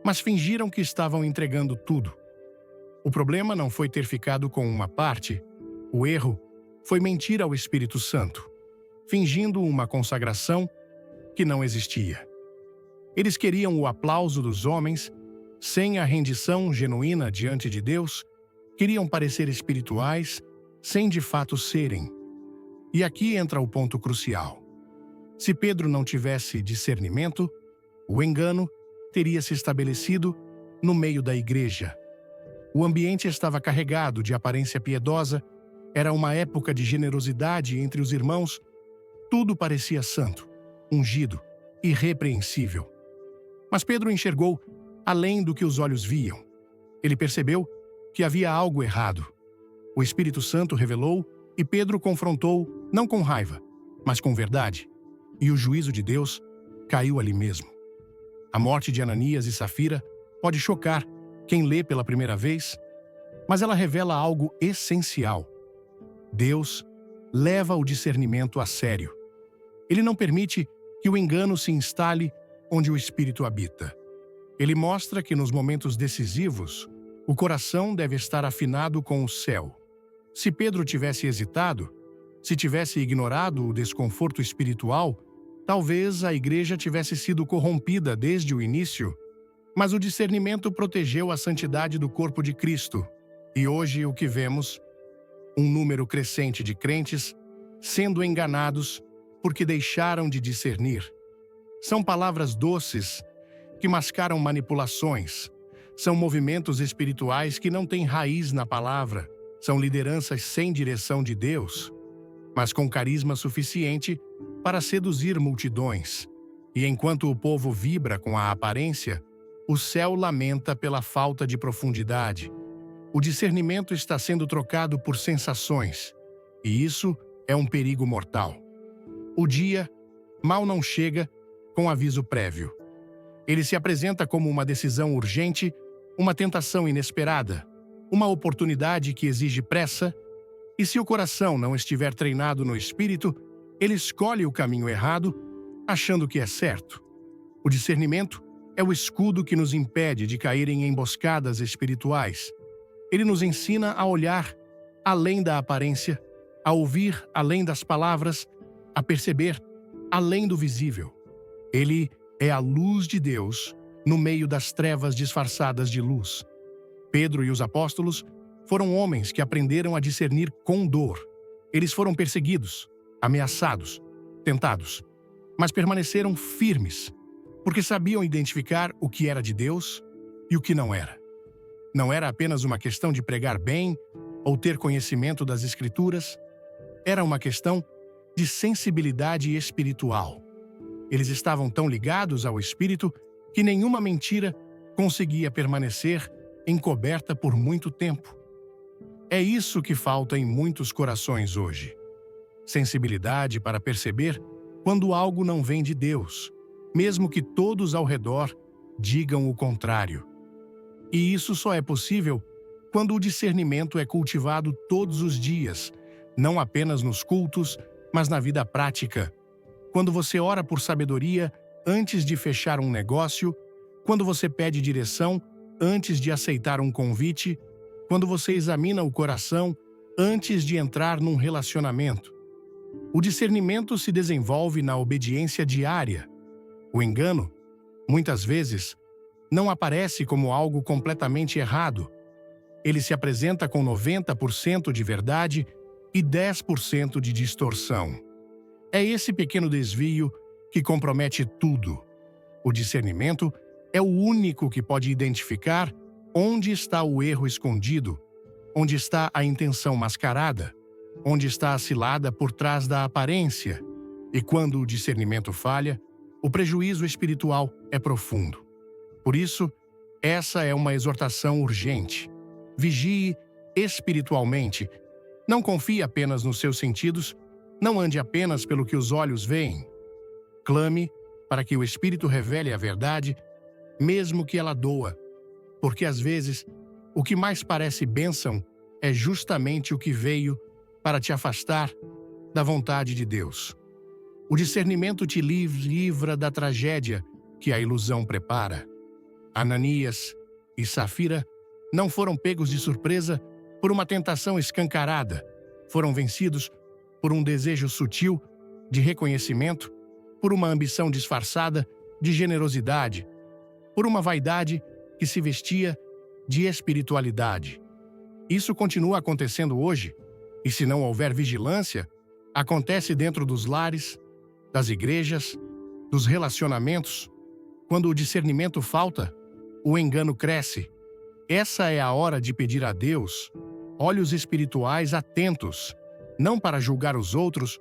mas fingiram que estavam entregando tudo. O problema não foi ter ficado com uma parte. O erro foi mentir ao Espírito Santo, fingindo uma consagração que não existia. Eles queriam o aplauso dos homens, sem a rendição genuína diante de Deus, queriam parecer espirituais, sem de fato serem. E aqui entra o ponto crucial. Se Pedro não tivesse discernimento, o engano teria se estabelecido no meio da igreja. O ambiente estava carregado de aparência piedosa, era uma época de generosidade entre os irmãos, tudo parecia santo, ungido, irrepreensível. Mas Pedro enxergou além do que os olhos viam. Ele percebeu que havia algo errado. O Espírito Santo revelou e Pedro confrontou, não com raiva, mas com verdade. E o juízo de Deus caiu ali mesmo. A morte de Ananias e Safira pode chocar quem lê pela primeira vez, mas ela revela algo essencial. Deus leva o discernimento a sério. Ele não permite que o engano se instale onde o Espírito habita. Ele mostra que nos momentos decisivos, o coração deve estar afinado com o céu. Se Pedro tivesse hesitado, se tivesse ignorado o desconforto espiritual, talvez a igreja tivesse sido corrompida desde o início, mas o discernimento protegeu a santidade do corpo de Cristo. E hoje o que vemos? Um número crescente de crentes sendo enganados porque deixaram de discernir. São palavras doces que mascaram manipulações. São movimentos espirituais que não têm raiz na palavra. São lideranças sem direção de Deus, mas com carisma suficiente para seduzir multidões. E enquanto o povo vibra com a aparência, o céu lamenta pela falta de profundidade. O discernimento está sendo trocado por sensações, e isso é um perigo mortal. O dia mal não chega com aviso prévio. Ele se apresenta como uma decisão urgente, uma tentação inesperada, uma oportunidade que exige pressa, e se o coração não estiver treinado no espírito, ele escolhe o caminho errado, achando que é certo. O discernimento é o escudo que nos impede de cair em emboscadas espirituais. Ele nos ensina a olhar além da aparência, a ouvir além das palavras, a perceber além do visível. Ele é a luz de Deus no meio das trevas disfarçadas de luz. Pedro e os apóstolos foram homens que aprenderam a discernir com dor. Eles foram perseguidos, ameaçados, tentados, mas permaneceram firmes, porque sabiam identificar o que era de Deus e o que não era. Não era apenas uma questão de pregar bem ou ter conhecimento das Escrituras, era uma questão de sensibilidade espiritual. Eles estavam tão ligados ao Espírito que nenhuma mentira conseguia permanecer encoberta por muito tempo. É isso que falta em muitos corações hoje. Sensibilidade para perceber quando algo não vem de Deus, mesmo que todos ao redor digam o contrário. E isso só é possível quando o discernimento é cultivado todos os dias, não apenas nos cultos, mas na vida prática. Quando você ora por sabedoria antes de fechar um negócio, quando você pede direção antes de aceitar um convite, quando você examina o coração antes de entrar num relacionamento. O discernimento se desenvolve na obediência diária. O engano, muitas vezes, não aparece como algo completamente errado. Ele se apresenta com 90% de verdade e 10% de distorção. É esse pequeno desvio que compromete tudo. O discernimento é o único que pode identificar onde está o erro escondido, onde está a intenção mascarada, onde está a cilada por trás da aparência. E quando o discernimento falha, o prejuízo espiritual é profundo. Por isso, essa é uma exortação urgente. Vigie espiritualmente. Não confie apenas nos seus sentidos, não ande apenas pelo que os olhos veem. Clame para que o Espírito revele a verdade, mesmo que ela doa, porque às vezes o que mais parece bênção é justamente o que veio para te afastar da vontade de Deus. O discernimento te livra da tragédia que a ilusão prepara. Ananias e Safira não foram pegos de surpresa por uma tentação escancarada, foram vencidos por um desejo sutil de reconhecimento, por uma ambição disfarçada de generosidade, por uma vaidade que se vestia de espiritualidade. Isso continua acontecendo hoje, e se não houver vigilância, acontece dentro dos lares, das igrejas, dos relacionamentos. Quando o discernimento falta, o engano cresce. Essa é a hora de pedir a Deus olhos espirituais atentos, não para julgar os outros,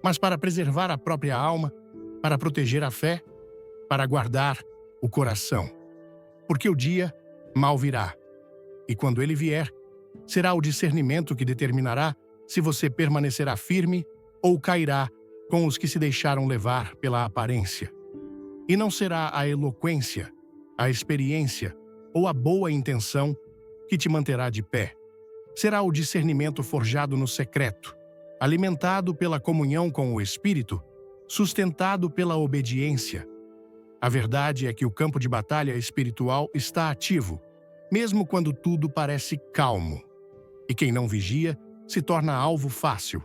mas para preservar a própria alma, para proteger a fé, para guardar o coração. Porque o dia mal virá, e quando ele vier, será o discernimento que determinará se você permanecerá firme ou cairá com os que se deixaram levar pela aparência. E não será a eloquência, a experiência ou a boa intenção que te manterá de pé. Será o discernimento forjado no secreto, alimentado pela comunhão com o Espírito, sustentado pela obediência. A verdade é que o campo de batalha espiritual está ativo, mesmo quando tudo parece calmo. E quem não vigia se torna alvo fácil.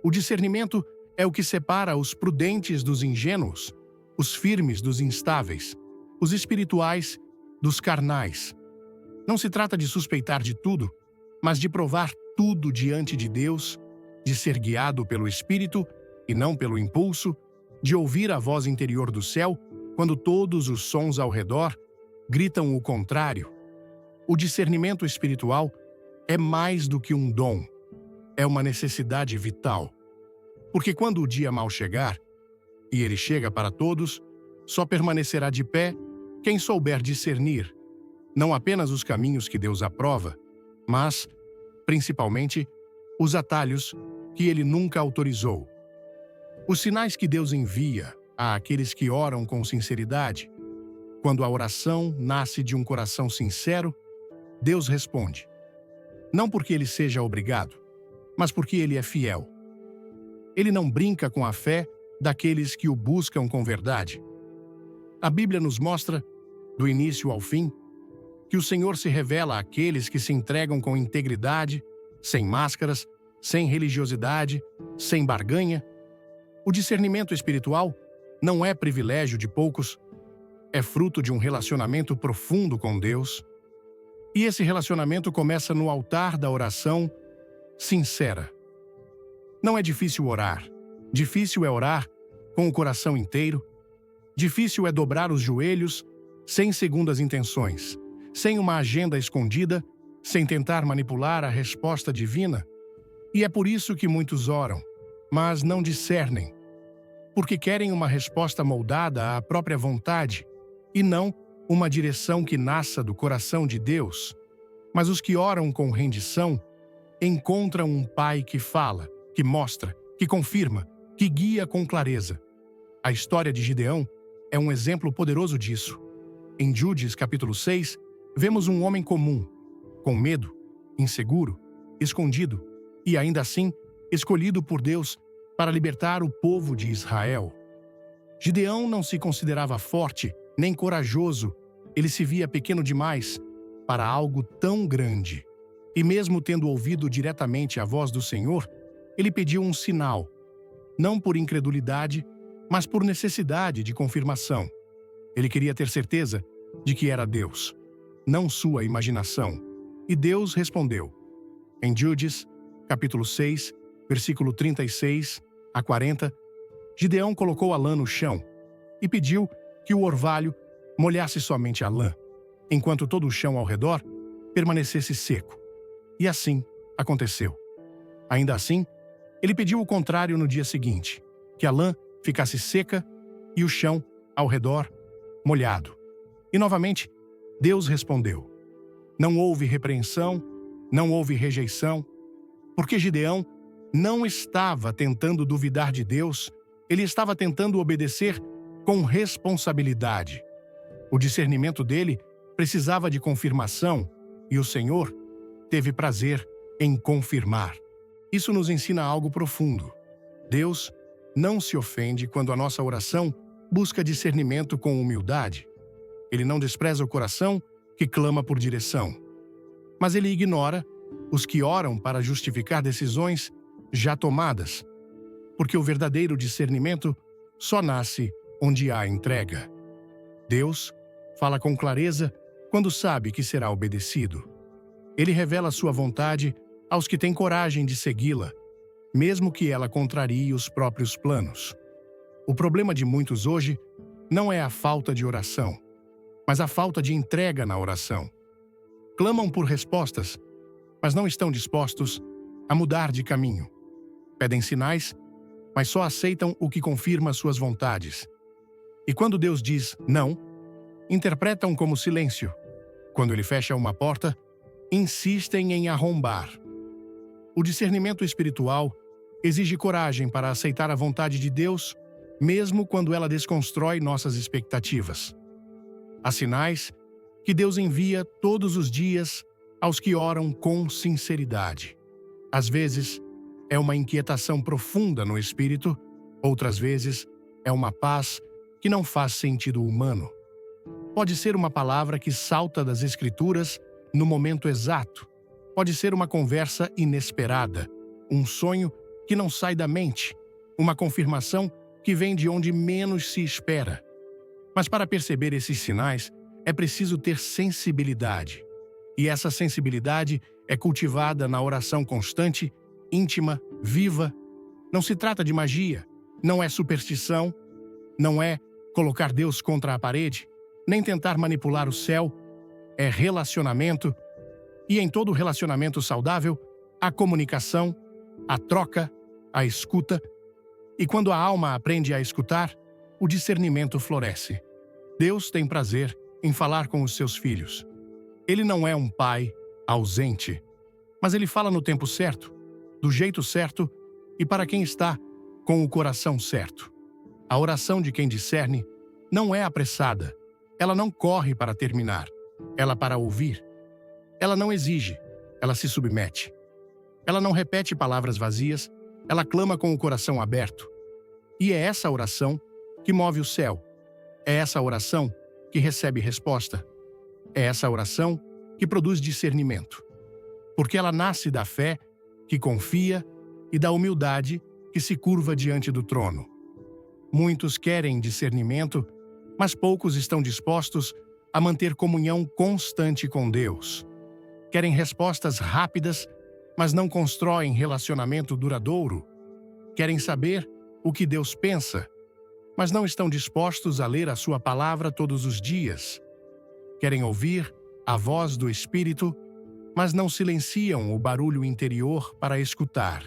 O discernimento é o que separa os prudentes dos ingênuos, os firmes dos instáveis, os espirituais dos carnais. Não se trata de suspeitar de tudo, mas de provar tudo diante de Deus, de ser guiado pelo Espírito e não pelo impulso, de ouvir a voz interior do céu quando todos os sons ao redor gritam o contrário. O discernimento espiritual é mais do que um dom, é uma necessidade vital. Porque quando o dia mal chegar, e ele chega para todos, só permanecerá de pé quem souber discernir, não apenas os caminhos que Deus aprova, mas, principalmente, os atalhos que ele nunca autorizou. Os sinais que Deus envia àqueles que oram com sinceridade. Quando a oração nasce de um coração sincero, Deus responde. Não porque ele seja obrigado, mas porque ele é fiel. Ele não brinca com a fé daqueles que o buscam com verdade. A Bíblia nos mostra, do início ao fim, que o Senhor se revela àqueles que se entregam com integridade, sem máscaras, sem religiosidade, sem barganha. O discernimento espiritual não é privilégio de poucos, é fruto de um relacionamento profundo com Deus. E esse relacionamento começa no altar da oração sincera. Não é difícil orar. Difícil é orar com o coração inteiro. Difícil é dobrar os joelhos sem segundas intenções, sem uma agenda escondida, sem tentar manipular a resposta divina. E é por isso que muitos oram, mas não discernem, porque querem uma resposta moldada à própria vontade e não uma direção que nasça do coração de Deus. Mas os que oram com rendição encontram um Pai que fala, que mostra, que confirma, que guia com clareza. A história de Gideão é um exemplo poderoso disso. Em Judes, capítulo 6, vemos um homem comum, com medo, inseguro, escondido e, ainda assim, escolhido por Deus para libertar o povo de Israel. Gideão não se considerava forte nem corajoso, ele se via pequeno demais para algo tão grande. E mesmo tendo ouvido diretamente a voz do Senhor, ele pediu um sinal, não por incredulidade, mas por necessidade de confirmação. Ele queria ter certeza de que era Deus, não sua imaginação. E Deus respondeu. Em Judes, capítulo 6, versículo 36 a 40, Gideão colocou a lã no chão e pediu que o orvalho molhasse somente a lã, enquanto todo o chão ao redor permanecesse seco. E assim aconteceu. Ainda assim, ele pediu o contrário no dia seguinte, que a lã ficasse seca e o chão ao redor molhado. E novamente, Deus respondeu. Não houve repreensão, não houve rejeição, porque Gideão não estava tentando duvidar de Deus, ele estava tentando obedecer com responsabilidade. O discernimento dele precisava de confirmação e o Senhor teve prazer em confirmar. Isso nos ensina algo profundo. Deus não se ofende quando a nossa oração busca discernimento com humildade. Ele não despreza o coração que clama por direção. Mas ele ignora os que oram para justificar decisões já tomadas, porque o verdadeiro discernimento só nasce onde há entrega. Deus fala com clareza quando sabe que será obedecido. Ele revela sua vontade aos que têm coragem de segui-la, mesmo que ela contrarie os próprios planos. O problema de muitos hoje não é a falta de oração, mas a falta de entrega na oração. Clamam por respostas, mas não estão dispostos a mudar de caminho. Pedem sinais, mas só aceitam o que confirma suas vontades. E quando Deus diz não, interpretam como silêncio. Quando ele fecha uma porta, insistem em arrombar. O discernimento espiritual exige coragem para aceitar a vontade de Deus, mesmo quando ela desconstrói nossas expectativas. Há sinais que Deus envia todos os dias aos que oram com sinceridade. Às vezes, é uma inquietação profunda no espírito, outras vezes, é uma paz que não faz sentido humano. Pode ser uma palavra que salta das Escrituras no momento exato. Pode ser uma conversa inesperada, um sonho que não sai da mente, uma confirmação que vem de onde menos se espera. Mas para perceber esses sinais, é preciso ter sensibilidade. E essa sensibilidade é cultivada na oração constante, íntima, viva. Não se trata de magia, não é superstição, não é colocar Deus contra a parede, nem tentar manipular o céu. É relacionamento, e em todo relacionamento saudável, há comunicação, a troca, a escuta, e quando a alma aprende a escutar, o discernimento floresce. Deus tem prazer em falar com os seus filhos. Ele não é um pai ausente, mas ele fala no tempo certo, do jeito certo e para quem está com o coração certo. A oração de quem discerne não é apressada, ela não corre para terminar, ela para ouvir. Ela não exige, ela se submete. Ela não repete palavras vazias, ela clama com o coração aberto. E é essa oração que move o céu. É essa oração que recebe resposta. É essa oração que produz discernimento. Porque ela nasce da fé que confia e da humildade que se curva diante do trono. Muitos querem discernimento, mas poucos estão dispostos a manter comunhão constante com Deus. Querem respostas rápidas, mas não constroem relacionamento duradouro. Querem saber o que Deus pensa, mas não estão dispostos a ler a sua palavra todos os dias. Querem ouvir a voz do Espírito, mas não silenciam o barulho interior para escutar.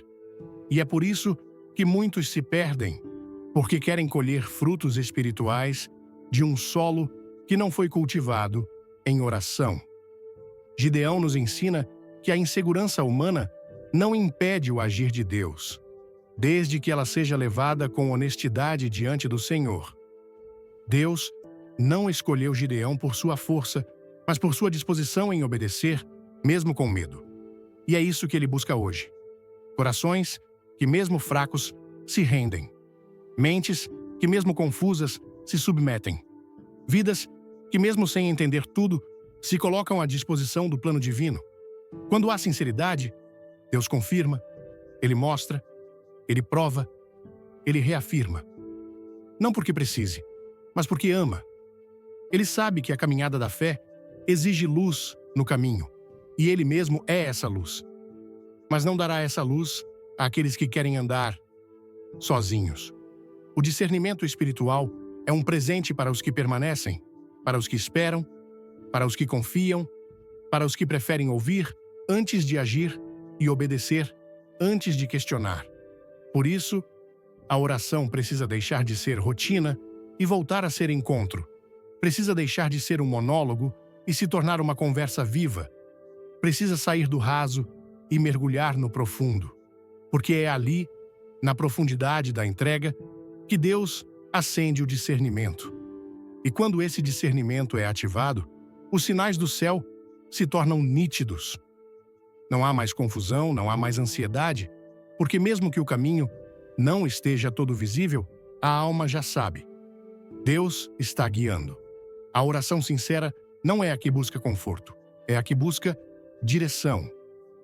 E é por isso que muitos se perdem, porque querem colher frutos espirituais de um solo que não foi cultivado em oração. Gideão nos ensina que a insegurança humana não impede o agir de Deus, desde que ela seja levada com honestidade diante do Senhor. Deus não escolheu Gideão por sua força, mas por sua disposição em obedecer, mesmo com medo. E é isso que ele busca hoje. Corações que, mesmo fracos, se rendem. Mentes que mesmo confusas, se submetem. Vidas que mesmo sem entender tudo, se colocam à disposição do plano divino. Quando há sinceridade, Deus confirma, Ele mostra, Ele prova, Ele reafirma. Não porque precise, mas porque ama. Ele sabe que a caminhada da fé exige luz no caminho, e Ele mesmo é essa luz. Mas não dará essa luz àqueles que querem andar sozinhos. O discernimento espiritual é um presente para os que permanecem, para os que esperam, para os que confiam, para os que preferem ouvir antes de agir e obedecer antes de questionar. Por isso, a oração precisa deixar de ser rotina e voltar a ser encontro. Precisa deixar de ser um monólogo e se tornar uma conversa viva. Precisa sair do raso e mergulhar no profundo, porque é ali, na profundidade da entrega, que Deus acende o discernimento. E quando esse discernimento é ativado, os sinais do céu se tornam nítidos. Não há mais confusão, não há mais ansiedade, porque mesmo que o caminho não esteja todo visível, a alma já sabe. Deus está guiando. A oração sincera não é a que busca conforto, é a que busca direção.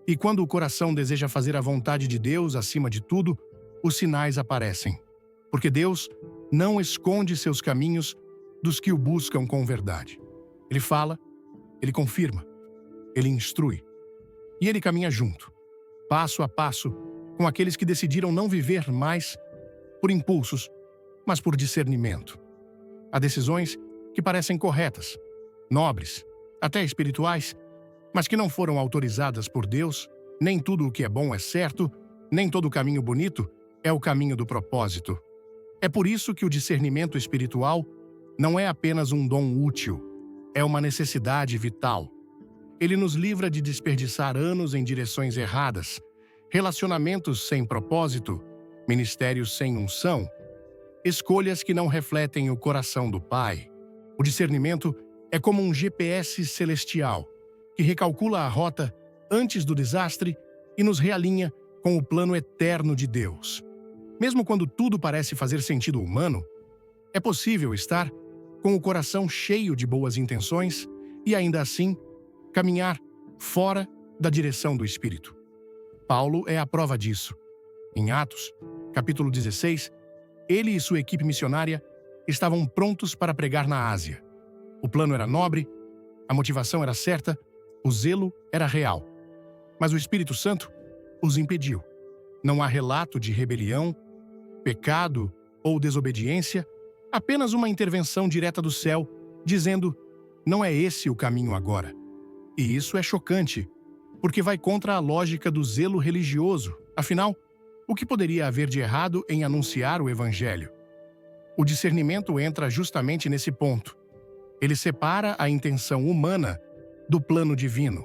E quando o coração deseja fazer a vontade de Deus acima de tudo, os sinais aparecem. Porque Deus não esconde seus caminhos dos que o buscam com verdade. Ele fala, Ele confirma, Ele instrui. E Ele caminha junto, passo a passo, com aqueles que decidiram não viver mais por impulsos, mas por discernimento. Há decisões que parecem corretas, nobres, até espirituais, mas que não foram autorizadas por Deus. Nem tudo o que é bom é certo, nem todo caminho bonito é o caminho do propósito. É por isso que o discernimento espiritual não é apenas um dom útil, é uma necessidade vital. Ele nos livra de desperdiçar anos em direções erradas, relacionamentos sem propósito, ministérios sem unção, escolhas que não refletem o coração do Pai. O discernimento é como um GPS celestial, que recalcula a rota antes do desastre e nos realinha com o plano eterno de Deus. Mesmo quando tudo parece fazer sentido humano, é possível estar com o coração cheio de boas intenções e ainda assim caminhar fora da direção do Espírito. Paulo é a prova disso. Em Atos, capítulo 16, ele e sua equipe missionária estavam prontos para pregar na Ásia. O plano era nobre, a motivação era certa, o zelo era real. Mas o Espírito Santo os impediu. Não há relato de rebelião, pecado ou desobediência, apenas uma intervenção direta do céu, dizendo: não é esse o caminho agora. E isso é chocante, porque vai contra a lógica do zelo religioso. Afinal, o que poderia haver de errado em anunciar o Evangelho? O discernimento entra justamente nesse ponto. Ele separa a intenção humana do plano divino.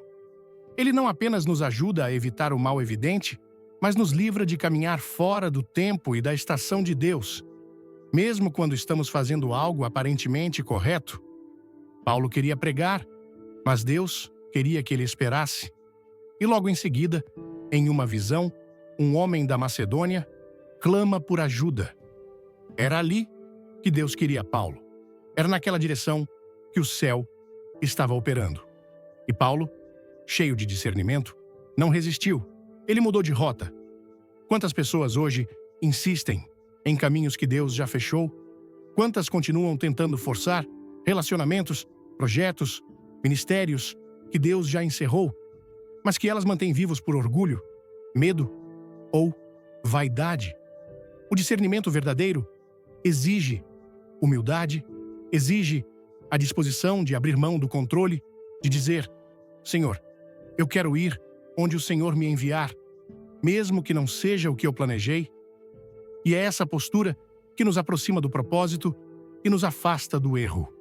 Ele não apenas nos ajuda a evitar o mal evidente, mas nos livra de caminhar fora do tempo e da estação de Deus, mesmo quando estamos fazendo algo aparentemente correto. Paulo queria pregar, mas Deus queria que ele esperasse. E logo em seguida, em uma visão, um homem da Macedônia clama por ajuda. Era ali que Deus queria Paulo. Era naquela direção que o céu estava operando. E Paulo, cheio de discernimento, não resistiu. Ele mudou de rota. Quantas pessoas hoje insistem em caminhos que Deus já fechou? Quantas continuam tentando forçar relacionamentos, projetos, ministérios que Deus já encerrou, mas que elas mantêm vivos por orgulho, medo ou vaidade? O discernimento verdadeiro exige humildade, exige a disposição de abrir mão do controle, de dizer: Senhor, eu quero ir onde o Senhor me enviar, mesmo que não seja o que eu planejei. E é essa postura que nos aproxima do propósito e nos afasta do erro.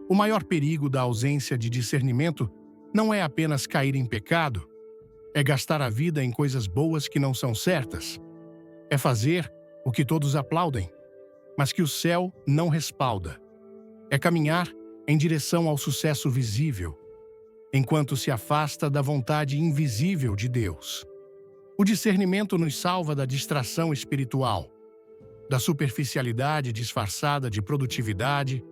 O maior perigo da ausência de discernimento não é apenas cair em pecado, é gastar a vida em coisas boas que não são certas. É fazer o que todos aplaudem, mas que o céu não respalda. É caminhar em direção ao sucesso visível, enquanto se afasta da vontade invisível de Deus. O discernimento nos salva da distração espiritual. da superficialidade disfarçada de produtividade,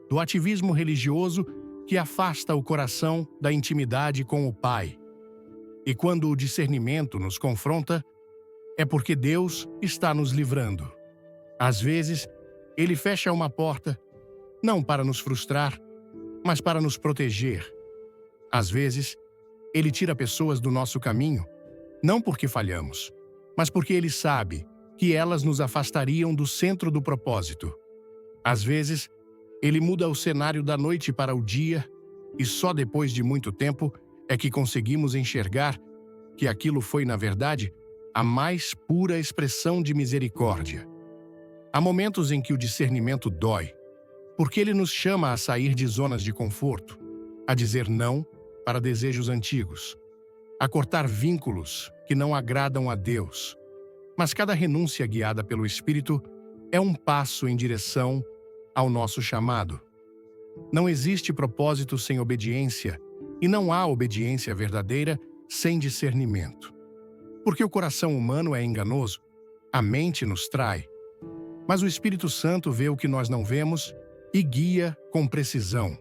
do ativismo religioso que afasta o coração da intimidade com o Pai. E quando o discernimento nos confronta, é porque Deus está nos livrando. Às vezes, Ele fecha uma porta, não para nos frustrar, mas para nos proteger. Às vezes, Ele tira pessoas do nosso caminho, não porque falhamos, mas porque Ele sabe que elas nos afastariam do centro do propósito. Às vezes, Ele muda o cenário da noite para o dia, e só depois de muito tempo é que conseguimos enxergar que aquilo foi, na verdade, a mais pura expressão de misericórdia. Há momentos em que o discernimento dói, porque ele nos chama a sair de zonas de conforto, a dizer não para desejos antigos, a cortar vínculos que não agradam a Deus. Mas cada renúncia guiada pelo Espírito é um passo em direção ao nosso chamado. Não existe propósito sem obediência, e não há obediência verdadeira sem discernimento. Porque o coração humano é enganoso, a mente nos trai. Mas o Espírito Santo vê o que nós não vemos e guia com precisão.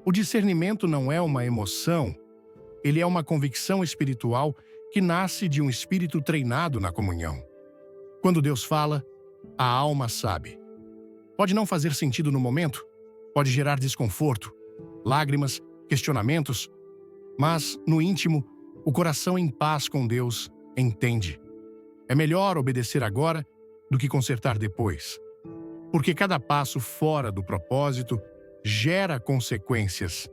O discernimento não é uma emoção, ele é uma convicção espiritual que nasce de um espírito treinado na comunhão. Quando Deus fala, a alma sabe. Pode não fazer sentido no momento, pode gerar desconforto, lágrimas, questionamentos, mas, no íntimo, o coração em paz com Deus entende. É melhor obedecer agora do que consertar depois. Porque cada passo fora do propósito gera consequências.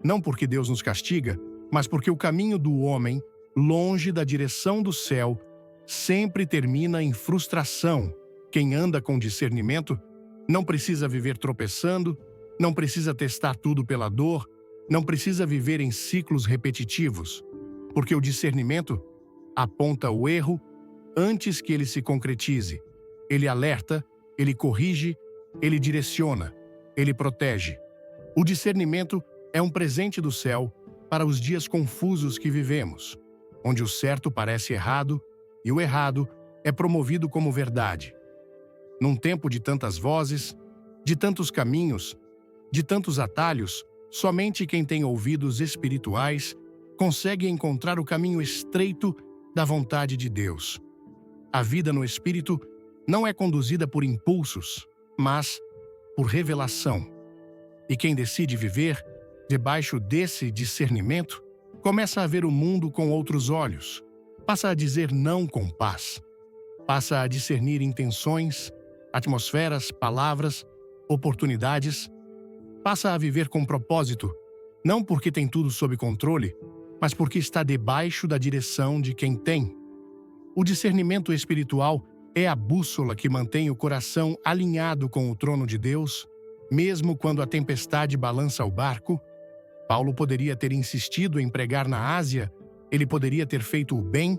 Não porque Deus nos castiga, mas porque o caminho do homem, longe da direção do céu, sempre termina em frustração. Quem anda com discernimento não precisa viver tropeçando, não precisa testar tudo pela dor, não precisa viver em ciclos repetitivos, porque o discernimento aponta o erro antes que ele se concretize. Ele alerta, ele corrige, ele direciona, ele protege. O discernimento é um presente do céu para os dias confusos que vivemos, onde o certo parece errado e o errado é promovido como verdade. Num tempo de tantas vozes, de tantos caminhos, de tantos atalhos, somente quem tem ouvidos espirituais consegue encontrar o caminho estreito da vontade de Deus. A vida no Espírito não é conduzida por impulsos, mas por revelação. E quem decide viver debaixo desse discernimento começa a ver o mundo com outros olhos, passa a dizer não com paz, passa a discernir intenções, atmosferas, palavras, oportunidades, passa a viver com propósito, não porque tem tudo sob controle, mas porque está debaixo da direção de quem tem. O discernimento espiritual é a bússola que mantém o coração alinhado com o trono de Deus, mesmo quando a tempestade balança o barco. Paulo poderia ter insistido em pregar na Ásia, ele poderia ter feito o bem,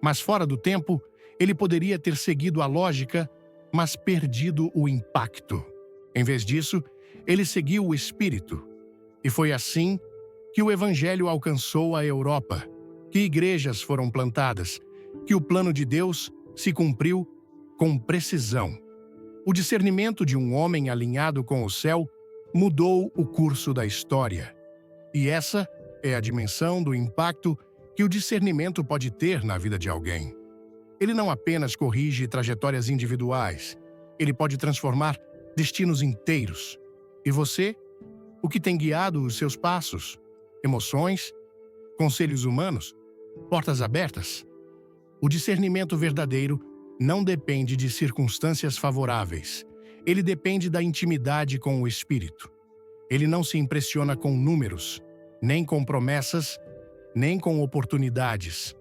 mas fora do tempo, ele poderia ter seguido a lógica, mas perdido o impacto. Em vez disso, ele seguiu o Espírito. E foi assim que o Evangelho alcançou a Europa, que igrejas foram plantadas, que o plano de Deus se cumpriu com precisão. O discernimento de um homem alinhado com o céu mudou o curso da história. E essa é a dimensão do impacto que o discernimento pode ter na vida de alguém. Ele não apenas corrige trajetórias individuais, ele pode transformar destinos inteiros. E você? O que tem guiado os seus passos? Emoções? Conselhos humanos? Portas abertas? O discernimento verdadeiro não depende de circunstâncias favoráveis. Ele depende da intimidade com o Espírito. Ele não se impressiona com números, nem com promessas, nem com oportunidades.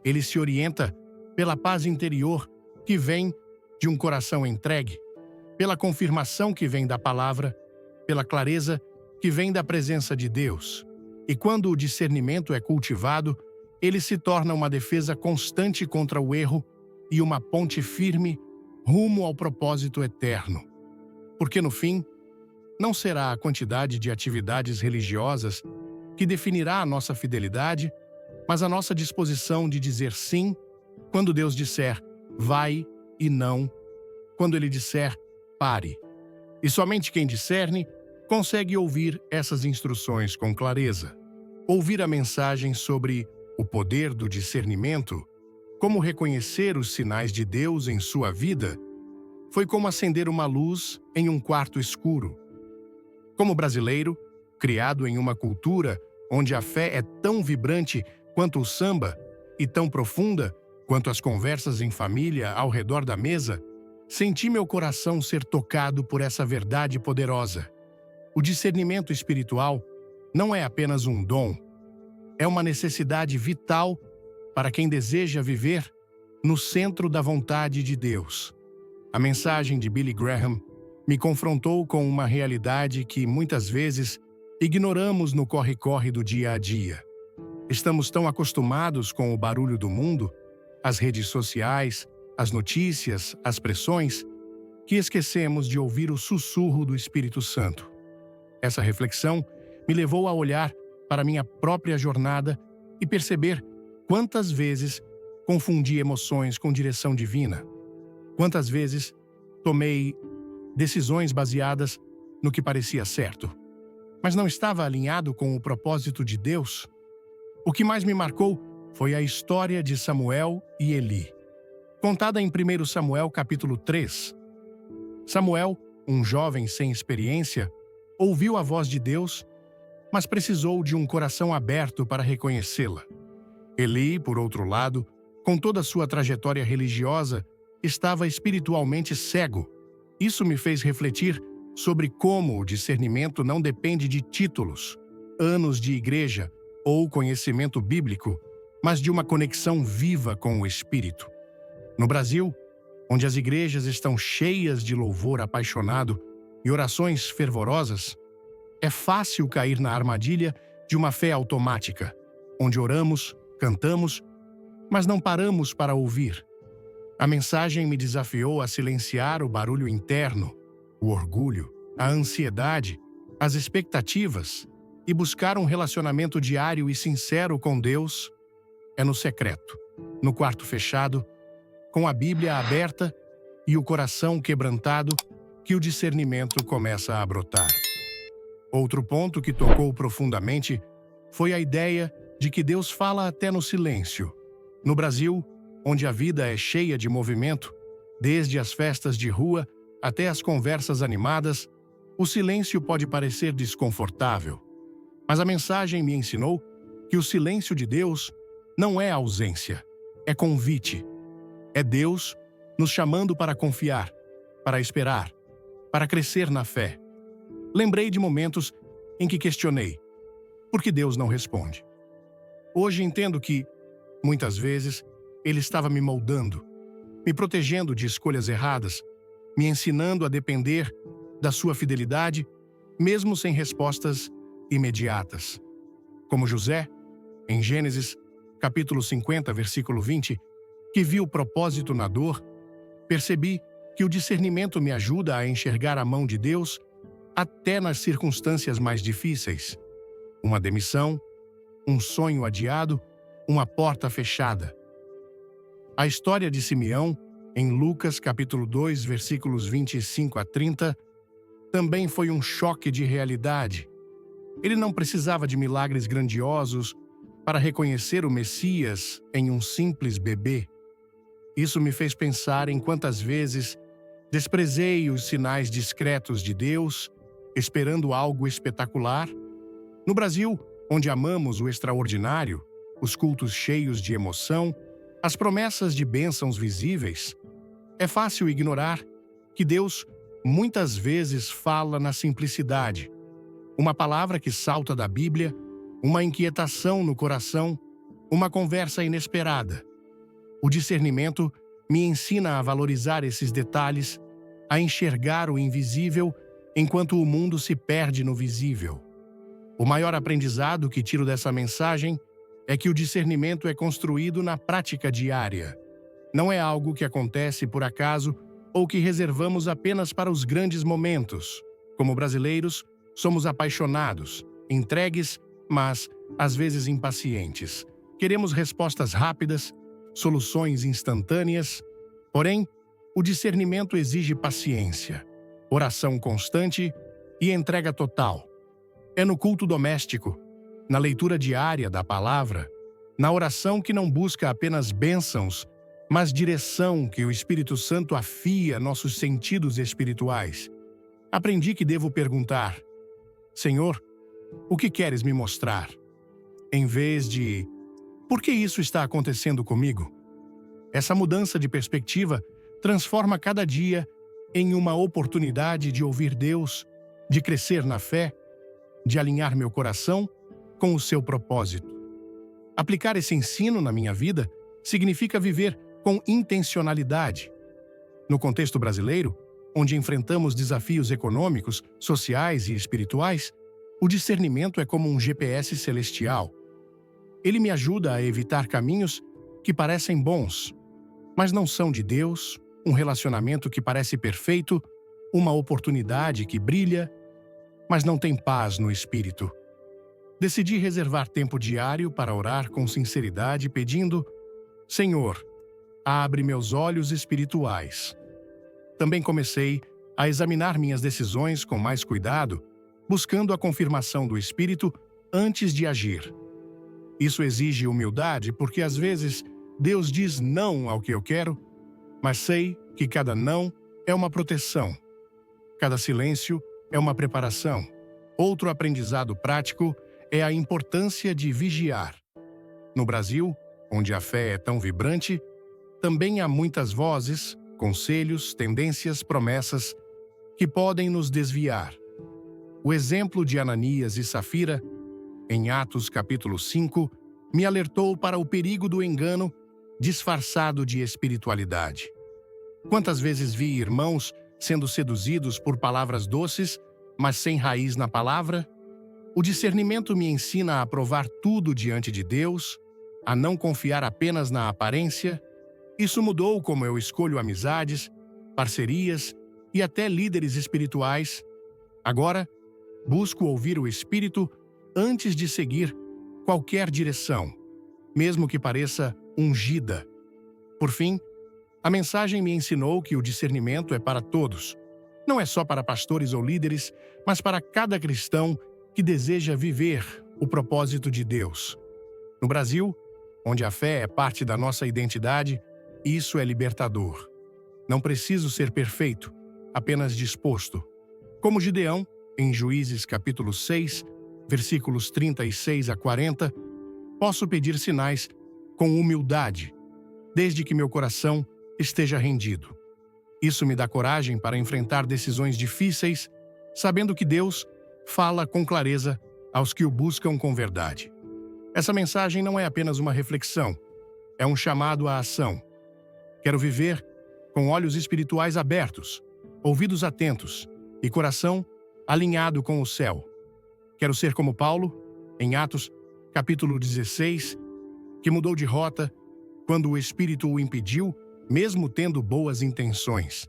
Ele se orienta pela paz interior que vem de um coração entregue, pela confirmação que vem da palavra, pela clareza que vem da presença de Deus. E quando o discernimento é cultivado, ele se torna uma defesa constante contra o erro e uma ponte firme rumo ao propósito eterno. Porque, no fim, não será a quantidade de atividades religiosas que definirá a nossa fidelidade, mas a nossa disposição de dizer sim quando Deus disser vai e não quando ele disser pare. E somente quem discerne consegue ouvir essas instruções com clareza. Ouvir a mensagem sobre o poder do discernimento, como reconhecer os sinais de Deus em sua vida, foi como acender uma luz em um quarto escuro. Como brasileiro, criado em uma cultura onde a fé é tão vibrante quanto o samba e tão profunda quanto as conversas em família ao redor da mesa, senti meu coração ser tocado por essa verdade poderosa. O discernimento espiritual não é apenas um dom, é uma necessidade vital para quem deseja viver no centro da vontade de Deus. A mensagem de Billy Graham me confrontou com uma realidade que muitas vezes ignoramos no corre-corre do dia a dia. Estamos tão acostumados com o barulho do mundo, as redes sociais, as notícias, as pressões, que esquecemos de ouvir o sussurro do Espírito Santo. Essa reflexão me levou a olhar para minha própria jornada e perceber quantas vezes confundi emoções com direção divina. Quantas vezes tomei decisões baseadas no que parecia certo, mas não estava alinhado com o propósito de Deus. O que mais me marcou foi a história de Samuel e Eli, contada em 1 Samuel capítulo 3. Samuel, um jovem sem experiência, ouviu a voz de Deus, mas precisou de um coração aberto para reconhecê-la. Eli, por outro lado, com toda a sua trajetória religiosa, estava espiritualmente cego. Isso me fez refletir sobre como o discernimento não depende de títulos, anos de igreja ou conhecimento bíblico, mas de uma conexão viva com o Espírito. No Brasil, onde as igrejas estão cheias de louvor apaixonado e orações fervorosas, é fácil cair na armadilha de uma fé automática, onde oramos, cantamos, mas não paramos para ouvir. A mensagem me desafiou a silenciar o barulho interno, o orgulho, a ansiedade, as expectativas e buscar um relacionamento diário e sincero com Deus. É no secreto, no quarto fechado, com a Bíblia aberta e o coração quebrantado, que o discernimento começa a brotar. Outro ponto que tocou profundamente foi a ideia de que Deus fala até no silêncio. No Brasil, onde a vida é cheia de movimento, desde as festas de rua até as conversas animadas, o silêncio pode parecer desconfortável. Mas a mensagem me ensinou que o silêncio de Deus não é ausência, é convite. É Deus nos chamando para confiar, para esperar, para crescer na fé. Lembrei de momentos em que questionei: por que Deus não responde? Hoje entendo que, muitas vezes, Ele estava me moldando, me protegendo de escolhas erradas, me ensinando a depender da sua fidelidade, mesmo sem respostas imediatas. Como José, em Gênesis, capítulo 50, versículo 20, que viu o propósito na dor, percebi que o discernimento me ajuda a enxergar a mão de Deus até nas circunstâncias mais difíceis. Uma demissão, um sonho adiado, uma porta fechada. A história de Simeão, em Lucas capítulo 2, versículos 25 a 30, também foi um choque de realidade. Ele não precisava de milagres grandiosos para reconhecer o Messias em um simples bebê. Isso me fez pensar em quantas vezes desprezei os sinais discretos de Deus, esperando algo espetacular. No Brasil, onde amamos o extraordinário, os cultos cheios de emoção, as promessas de bênçãos visíveis, é fácil ignorar que Deus muitas vezes fala na simplicidade. Uma palavra que salta da Bíblia, uma inquietação no coração, uma conversa inesperada. O discernimento me ensina a valorizar esses detalhes, a enxergar o invisível enquanto o mundo se perde no visível. O maior aprendizado que tiro dessa mensagem é que o discernimento é construído na prática diária. Não é algo que acontece por acaso ou que reservamos apenas para os grandes momentos. Como brasileiros, somos apaixonados, entregues, mas às vezes impacientes. Queremos respostas rápidas, soluções instantâneas. Porém, O discernimento exige paciência, oração constante e entrega total. É no culto doméstico, na leitura diária da palavra, na oração que não busca apenas bênçãos, mas direção, que o Espírito Santo afia nossos sentidos espirituais. Aprendi que devo perguntar: Senhor, o que queres me mostrar? Em vez de: por que isso está acontecendo comigo? Essa mudança de perspectiva transforma cada dia em uma oportunidade de ouvir Deus, de crescer na fé, de alinhar meu coração com o seu propósito. Aplicar esse ensino na minha vida significa viver com intencionalidade. No contexto brasileiro, onde enfrentamos desafios econômicos, sociais e espirituais, o discernimento é como um GPS celestial. Ele me ajuda a evitar caminhos que parecem bons, mas não são de Deus, um relacionamento que parece perfeito, uma oportunidade que brilha, mas não tem paz no espírito. Decidi reservar tempo diário para orar com sinceridade, pedindo: Senhor, abre meus olhos espirituais. Também comecei a examinar minhas decisões com mais cuidado, buscando a confirmação do Espírito antes de agir. Isso exige humildade, porque às vezes Deus diz não ao que eu quero, mas sei que cada não é uma proteção. Cada silêncio é uma preparação. Outro aprendizado prático é a importância de vigiar. No Brasil, onde a fé é tão vibrante, também há muitas vozes, conselhos, tendências, promessas que podem nos desviar. O exemplo de Ananias e Safira, em Atos capítulo 5, me alertou para o perigo do engano disfarçado de espiritualidade. Quantas vezes vi irmãos sendo seduzidos por palavras doces, mas sem raiz na palavra? O discernimento me ensina a provar tudo diante de Deus, a não confiar apenas na aparência. Isso mudou como eu escolho amizades, parcerias e até líderes espirituais. Agora, busco ouvir o Espírito antes de seguir qualquer direção, mesmo que pareça ungida. Por fim, a mensagem me ensinou que o discernimento é para todos. Não é só para pastores ou líderes, mas para cada cristão que deseja viver o propósito de Deus. No Brasil, onde a fé é parte da nossa identidade, isso é libertador. Não preciso ser perfeito, apenas disposto. Como Gideão, em Juízes capítulo 6, versículos 36 a 40, posso pedir sinais com humildade, desde que meu coração esteja rendido. Isso me dá coragem para enfrentar decisões difíceis, sabendo que Deus fala com clareza aos que o buscam com verdade. Essa mensagem não é apenas uma reflexão, é um chamado à ação. Quero viver com olhos espirituais abertos, ouvidos atentos e coração alinhado com o céu. Quero ser como Paulo, em Atos, capítulo 16, que mudou de rota quando o Espírito o impediu, mesmo tendo boas intenções.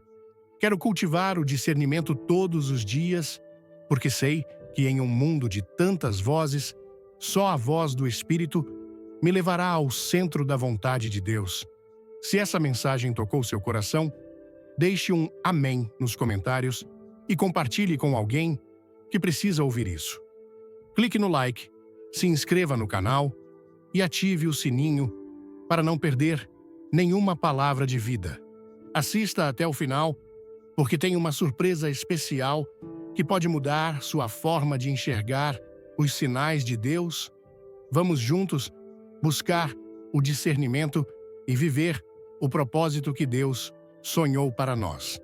Quero cultivar o discernimento todos os dias, porque sei que em um mundo de tantas vozes, só a voz do Espírito me levará ao centro da vontade de Deus. Se essa mensagem tocou seu coração, deixe um amém nos comentários e compartilhe com alguém que precisa ouvir isso. Clique no like, se inscreva no canal e ative o sininho para não perder nenhuma palavra de vida. Assista até o final, porque tem uma surpresa especial que pode mudar sua forma de enxergar os sinais de Deus. Vamos juntos buscar o discernimento e viver o propósito que Deus sonhou para nós.